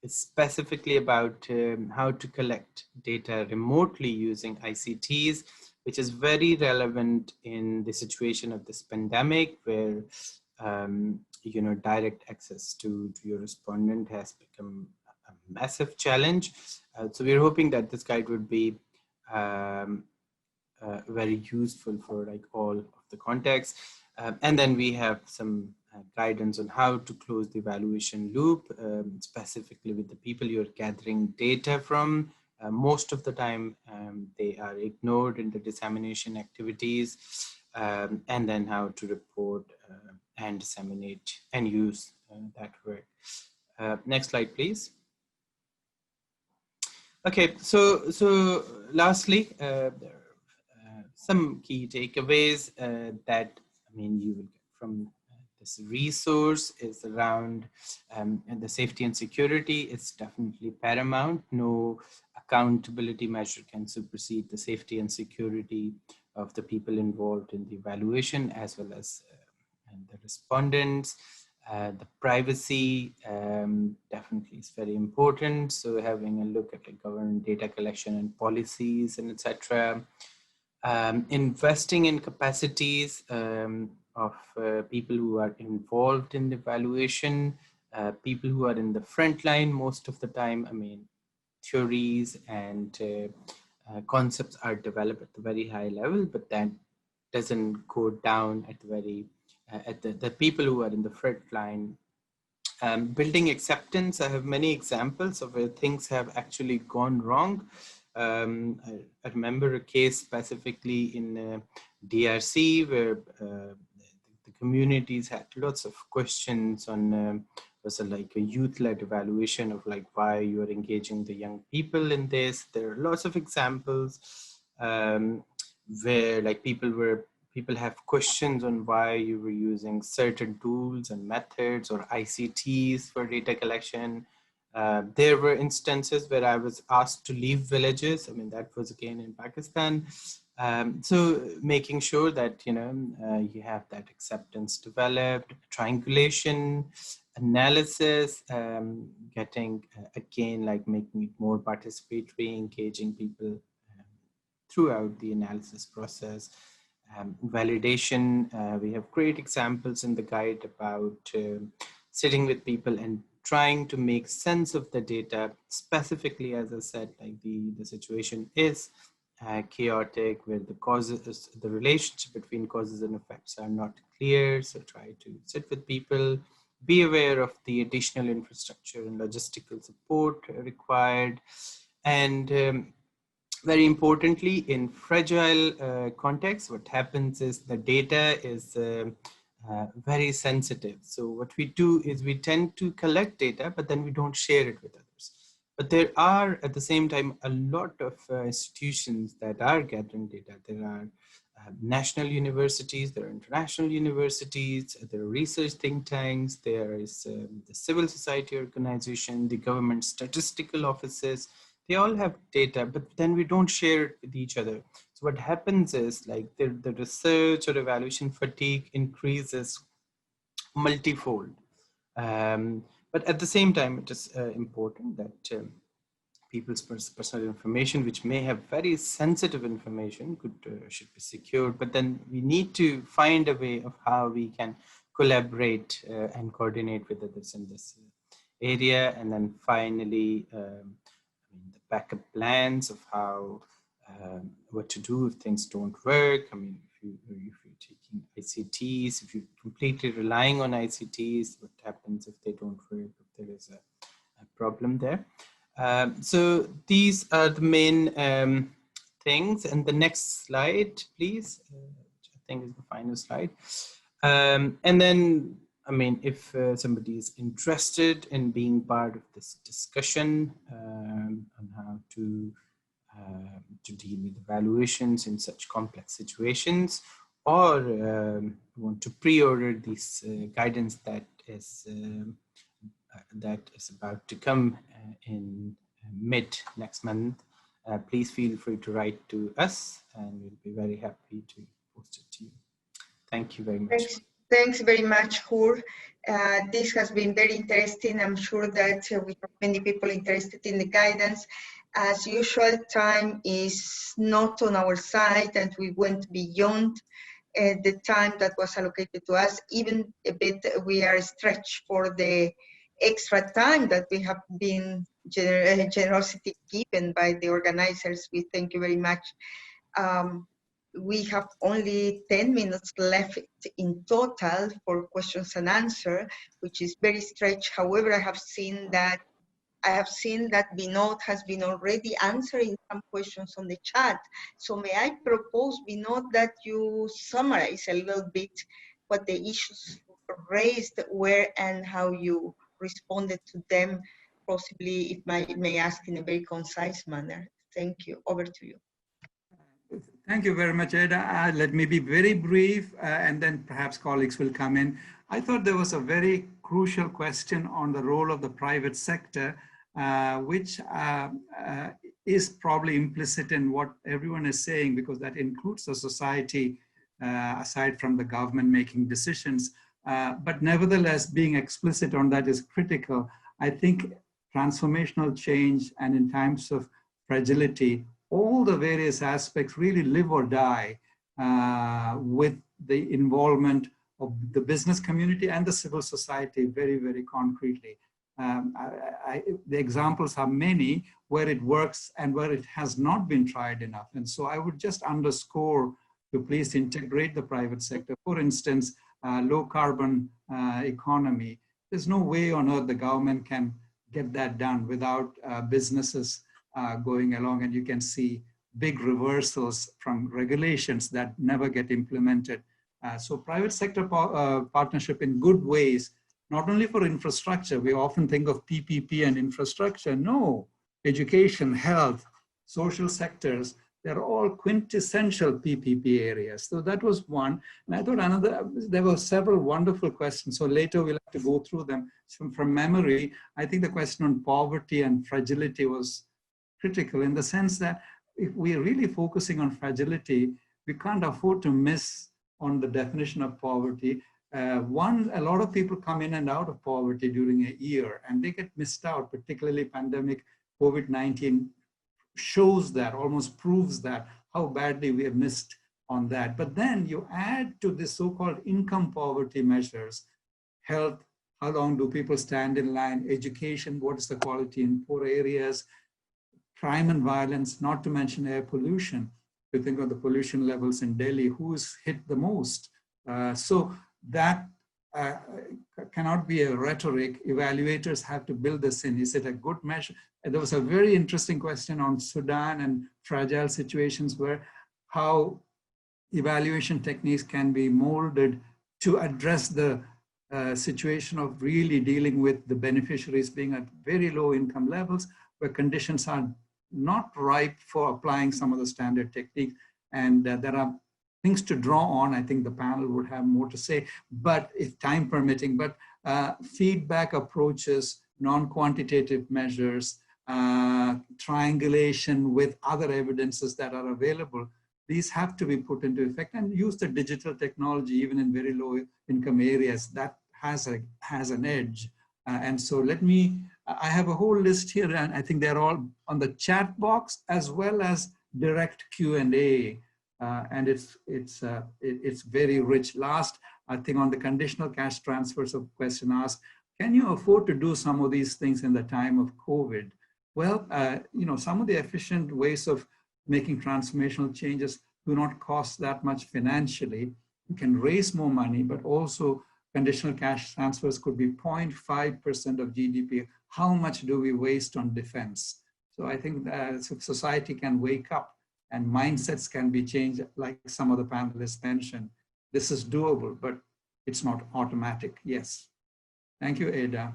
is specifically about how to collect data remotely using ICTs, which is very relevant in the situation of this pandemic, where you know, direct access to your respondent has become a massive challenge. So we're hoping that this guide would be very useful for like all of the context. And then we have some guidance on how to close the evaluation loop, specifically with the people you're gathering data from. Most of the time, they are ignored in the dissemination activities, and then how to report and disseminate and use that work. Next slide, please. Okay, so lastly, there are some key takeaways that you will get from this resource is around and the safety and security is definitely paramount. No accountability measure can supersede the safety and security of the people involved in the evaluation, as well as and the respondents. The privacy definitely is very important. So having a look at like government data collection and policies and etc. Investing in capacities of people who are involved in the evaluation, people who are in the front line most of the time. I mean, theories and concepts are developed at the very high level, but that doesn't go down at the very at the people who are in the front line. Building acceptance, I have many examples of where things have actually gone wrong. I remember a case specifically in DRC where the communities had lots of questions on was like a youth-led evaluation of like why you are engaging the young people in this. There are lots of examples where like people have questions on why you were using certain tools and methods or ICTs for data collection. There were instances where I was asked to leave villages. I mean, that was again in Pakistan. So making sure that, you know, you have that acceptance developed, triangulation, analysis, getting, again, like making it more participatory, engaging people throughout the analysis process. Validation, we have great examples in the guide about sitting with people and trying to make sense of the data. Specifically, as I said, like the situation is chaotic, where the causes, the relationship between causes and effects are not clear. So try to sit with people, be aware of the additional infrastructure and logistical support required. And very importantly, in fragile context, what happens is the data is very sensitive. So what we do is we tend to collect data, but then we don't share it with others. But there are, at the same time, a lot of institutions that are gathering data. There are national universities, there are international universities, there are research think tanks, there is the civil society organization, the government statistical offices. They all have data, but then we don't share it with each other. So what happens is like the research or evaluation fatigue increases multifold. But at the same time, it is important that people's personal information, which may have very sensitive information, should be secured. But then we need to find a way of how we can collaborate and coordinate with others in this area. And then finally, the backup plans of how what to do if things don't work. I mean, if you're taking ICTs, if you're completely relying on ICTs, what happens if they don't work, if there is a problem there. So these are the main things. And the next slide, please, which I think is the final slide. And then, I mean, if somebody is interested in being part of this discussion on how to deal with evaluations in such complex situations, or want to pre-order this guidance that is about to come in mid next month, please feel free to write to us, and we'll be very happy to post it to you. Thank you very much. Thanks very much, Hur. This has been very interesting. I'm sure that we have many people interested in the guidance. As usual, time is not on our side, and we went beyond the time that was allocated to us. Even a bit, we are stretched for the extra time that we have been generosity given by the organizers. We thank you very much. We have only 10 minutes left in total for questions and answers, which is very stretched. However, I have seen that Vinod has been already answering some questions on the chat. So may I propose, Vinod, that you summarize a little bit what the issues raised were and how you responded to them, possibly, if I may ask, in a very concise manner. Thank you. Over to you. Thank you very much, Ada. Let me be very brief, and then perhaps colleagues will come in. I thought there was a very crucial question on the role of the private sector, which is probably implicit in what everyone is saying, because that includes the society, aside from the government making decisions. But nevertheless, being explicit on that is critical. I think transformational change, and in times of fragility, all the various aspects really live or die with the involvement of the business community and the civil society very, very concretely. The examples are many where it works and where it has not been tried enough. And so I would just underscore to please integrate the private sector. For instance, low carbon economy. There's no way on earth the government can get that done without businesses going along, and you can see big reversals from regulations that never get implemented. So private sector partnership in good ways, not only for infrastructure. We often think of PPP and infrastructure. No, education, health, social sectors, they're all quintessential PPP areas. So that was one. And I thought there were several wonderful questions. So later we'll have to go through them. So from memory, I think the question on poverty and fragility was critical, in the sense that if we're really focusing on fragility, we can't afford to miss on the definition of poverty. A lot of people come in and out of poverty during a year, and they get missed out, particularly pandemic. COVID-19 shows that, almost proves that, how badly we have missed on that. But then you add to this so-called income poverty measures, health, how long do people stand in line, education, what is the quality in poor areas, crime and violence, not to mention air pollution. If you think of the pollution levels in Delhi, who's hit the most? So that cannot be a rhetoric. Evaluators have to build this in. Is it a good measure? And there was a very interesting question on Sudan and fragile situations, where how evaluation techniques can be molded to address the situation of really dealing with the beneficiaries being at very low income levels, where conditions are not ripe for applying some of the standard techniques. And there are things to draw on. I think the panel would have more to say, but if time permitting, but feedback approaches, non-quantitative measures, triangulation with other evidences that are available, these have to be put into effect, and use the digital technology even in very low income areas. That has an edge. And so I have a whole list here, and I think they're all on the chat box as well as direct Q&A. And it's very rich. Last, I think on the conditional cash transfers, of question asked, can you afford to do some of these things in the time of COVID? Well, some of the efficient ways of making transformational changes do not cost that much financially. You can raise more money, but also conditional cash transfers could be 0.5% of GDP. How much do we waste on defense? So I think that society can wake up and mindsets can be changed, like some of the panelists mentioned. This is doable, but it's not automatic. Yes. Thank you, Ada.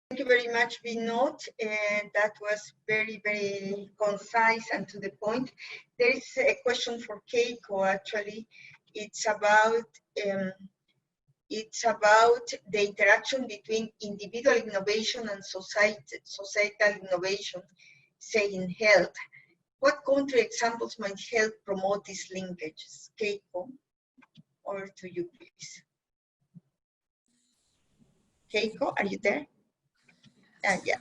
Thank you very much, Vinod. That was very, very concise and to the point. There is a question for Keiko, actually. It's about the interaction between individual innovation and societal innovation, say in health. What country examples might help promote these linkages? Keiko, over to you, please. Keiko, are you there? Yeah.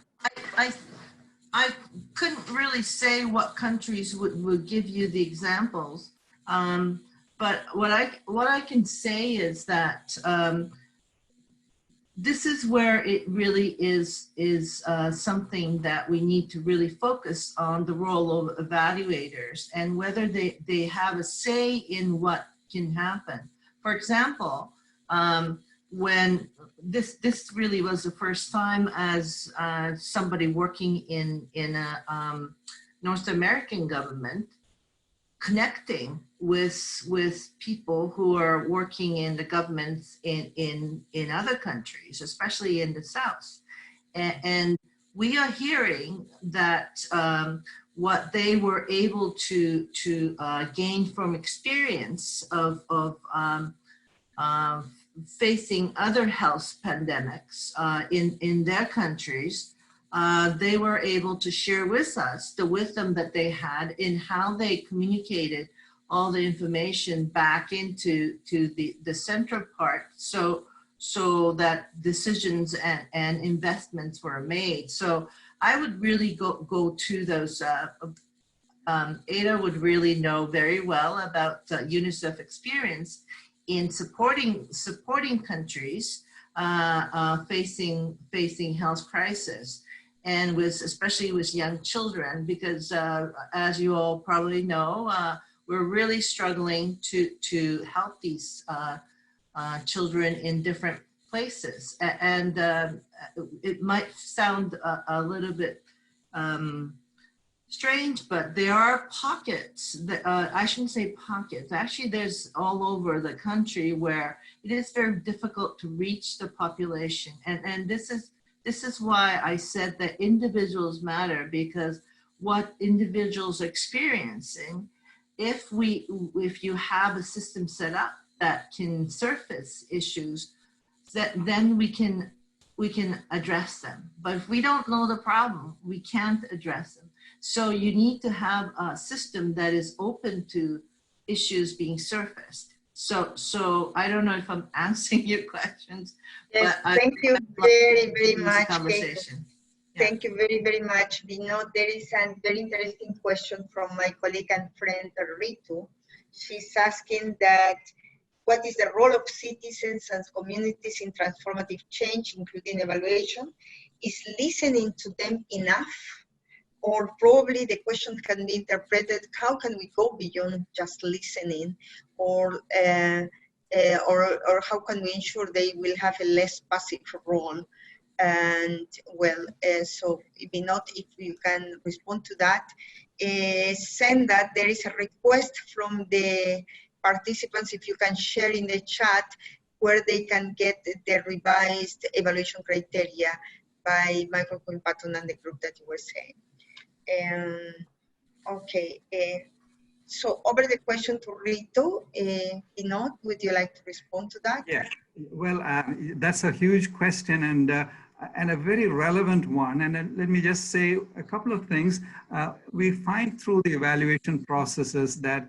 I couldn't really say what countries would give you the examples, but what I can say is that this is where it really is something that we need to really focus on, the role of evaluators and whether they have a say in what can happen. For example, when this really was the first time as somebody working in a North American government, connecting with people who are working in the governments in other countries, especially in the South. And we are hearing that what they were able to gain from experience of facing other health pandemics in their countries they were able to share with us the wisdom that they had in how they communicated all the information back into the central part, so that decisions and investments were made. So I would really go to those. Ada would really know very well about UNICEF experience in supporting countries facing health crisis, and especially with young children, because as you all probably know, we're really struggling to help these children in different places. And it might sound a little bit strange, but there are pockets that, I shouldn't say pockets, actually there's all over the country where it is very difficult to reach the population. And this is why I said that individuals matter, because what individuals are experiencing, if you have a system set up that can surface issues, then we can address them. But if we don't know the problem, we can't address them. So you need to have a system that is open to issues being surfaced. So I don't know if I'm answering your questions. Yes, but thank you very, very much. Conversation. Thank you very, very much, Vinod. There is a very interesting question from my colleague and friend, Ritu. She's asking that, what is the role of citizens and communities in transformative change, including evaluation? Is listening to them enough? Or probably the question can be interpreted, how can we go beyond just listening? Or how can we ensure they will have a less passive role? And well, so Vinod, if you can respond to that, send that. There is a request from the participants, if you can share in the chat, where they can get the revised evaluation criteria by Michael Quinn-Patton and the group that you were saying. Okay, so over the question to Rito, Vinod, would you like to respond to that? Yeah, well, that's a huge question and a very relevant one. And let me just say a couple of things. We find through the evaluation processes that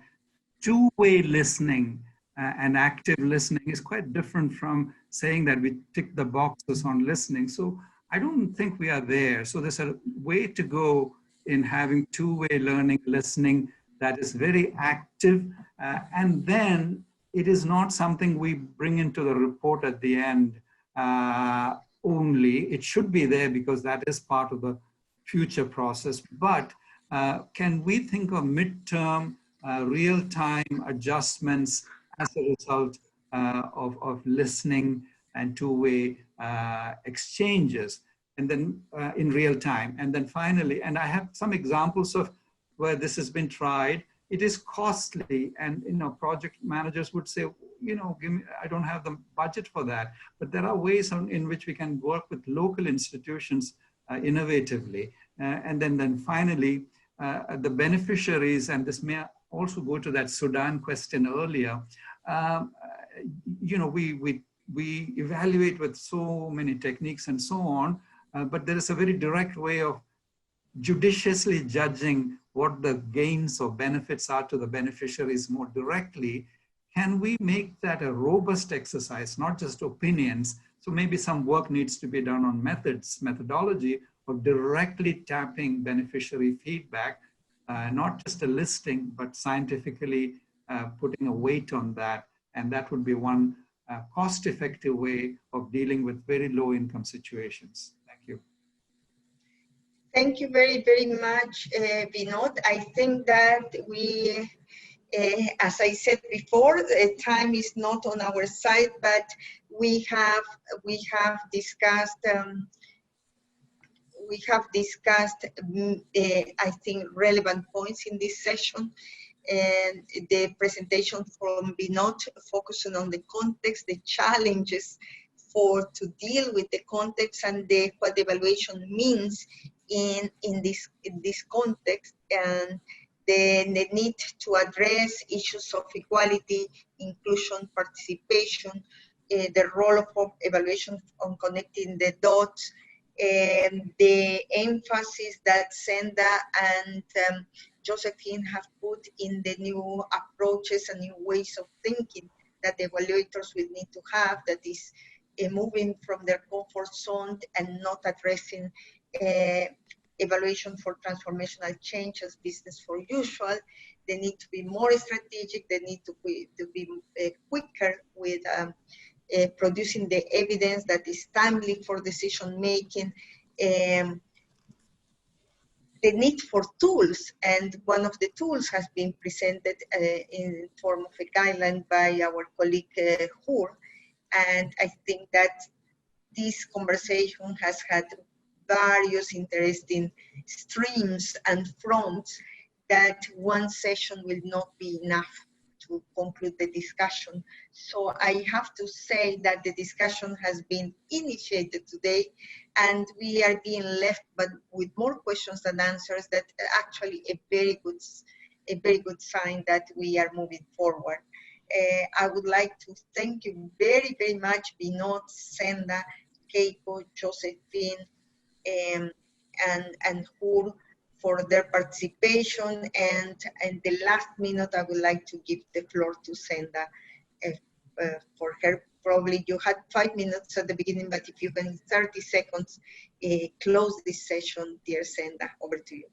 two-way listening and active listening is quite different from saying that we tick the boxes on listening. So I don't think we are there. So there's a way to go in having two-way learning, listening that is very active. And then it is not something we bring into the report at the end only. It should be there because that is part of the future process. But can we think of midterm, real-time adjustments as a result of listening and two-way exchanges, and then in real time? And then finally, and I have some examples of where this has been tried. It is costly, and project managers would say, give me, I don't have the budget for that. But there are ways in which we can work with local institutions innovatively. And then finally, the beneficiaries, and this may also go to that Sudan question earlier. We evaluate with so many techniques and so on, but there is a very direct way of judiciously judging what the gains or benefits are to the beneficiaries more directly. Can we make that a robust exercise, not just opinions? So maybe some work needs to be done on methodology of directly tapping beneficiary feedback, not just a listing, but scientifically putting a weight on that. And that would be one cost-effective way of dealing with very low income situations. Thank you. Thank you very, very much, Vinod. I think that we, as I said before, time is not on our side, but we have discussed, I think, relevant points in this session. And the presentation from Vinod focusing on the context, the challenges to deal with the context, and what the evaluation means in this context, and the need to address issues of equality, inclusion, participation, the role of evaluation on connecting the dots, the emphasis that Senda and Josephine have put in the new approaches and new ways of thinking that the evaluators will need to have, that is moving from their comfort zone and not addressing evaluation for transformational change as business for usual. They need to be more strategic. They need to be quicker with producing the evidence that is timely for decision making. The need for tools, and one of the tools has been presented in form of a guideline by our colleague Hur, and I think that this conversation has had various interesting streams and fronts that one session will not be enough to conclude the discussion. So I have to say that the discussion has been initiated today, and we are being left but with more questions than answers. That actually a very good sign that we are moving forward. I would like to thank you very, very much, Vinod, Senda, Keiko, Josephine, and Hur, for their participation. And in the last minute, I would like to give the floor to Senda for her. Probably you had 5 minutes at the beginning, but if you can, in 30 seconds, close this session, dear Senda, over to you.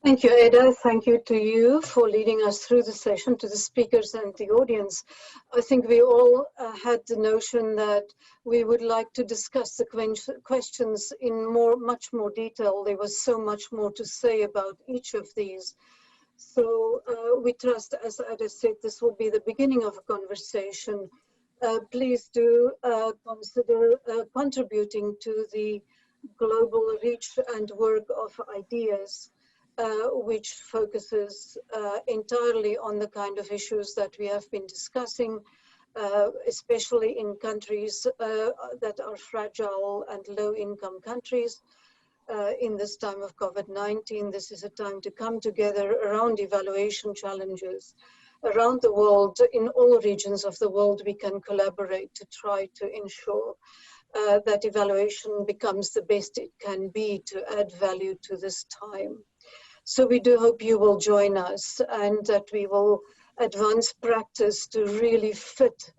Thank you, Eda. Thank you to you for leading us through the session, to the speakers and the audience. I think we all had the notion that we would like to discuss the questions in much more detail. There was so much more to say about each of these. So we trust, as Eda said, this will be the beginning of a conversation. Please do consider contributing to the global reach and work of ideas, which focuses entirely on the kind of issues that we have been discussing, especially in countries that are fragile and low-income countries. In this time of COVID-19, this is a time to come together around evaluation challenges. Around the world, in all regions of the world, we can collaborate to try to ensure that evaluation becomes the best it can be to add value to this time. So we do hope you will join us, and that we will advance practice to really fit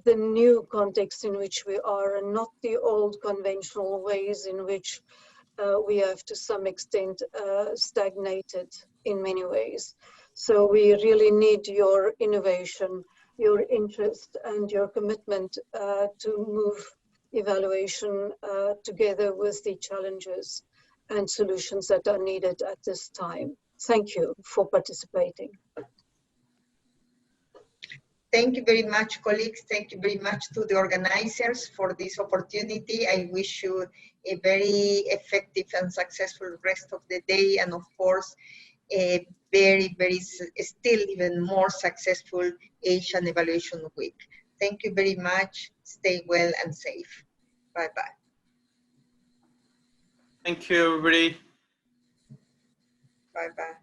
the new context in which we are, and not the old conventional ways in which we have to some extent stagnated in many ways. So we really need your innovation, your interest, and your commitment to move evaluation together with the challenges and solutions that are needed at this time. Thank you for participating. Thank you very much, colleagues. Thank you very much to the organizers for this opportunity. I wish you a very effective and successful rest of the day, and of course, a very, very, still even more successful Asian Evaluation Week. Thank you very much. Stay well and safe. Bye-bye. Thank you, everybody. Bye-bye.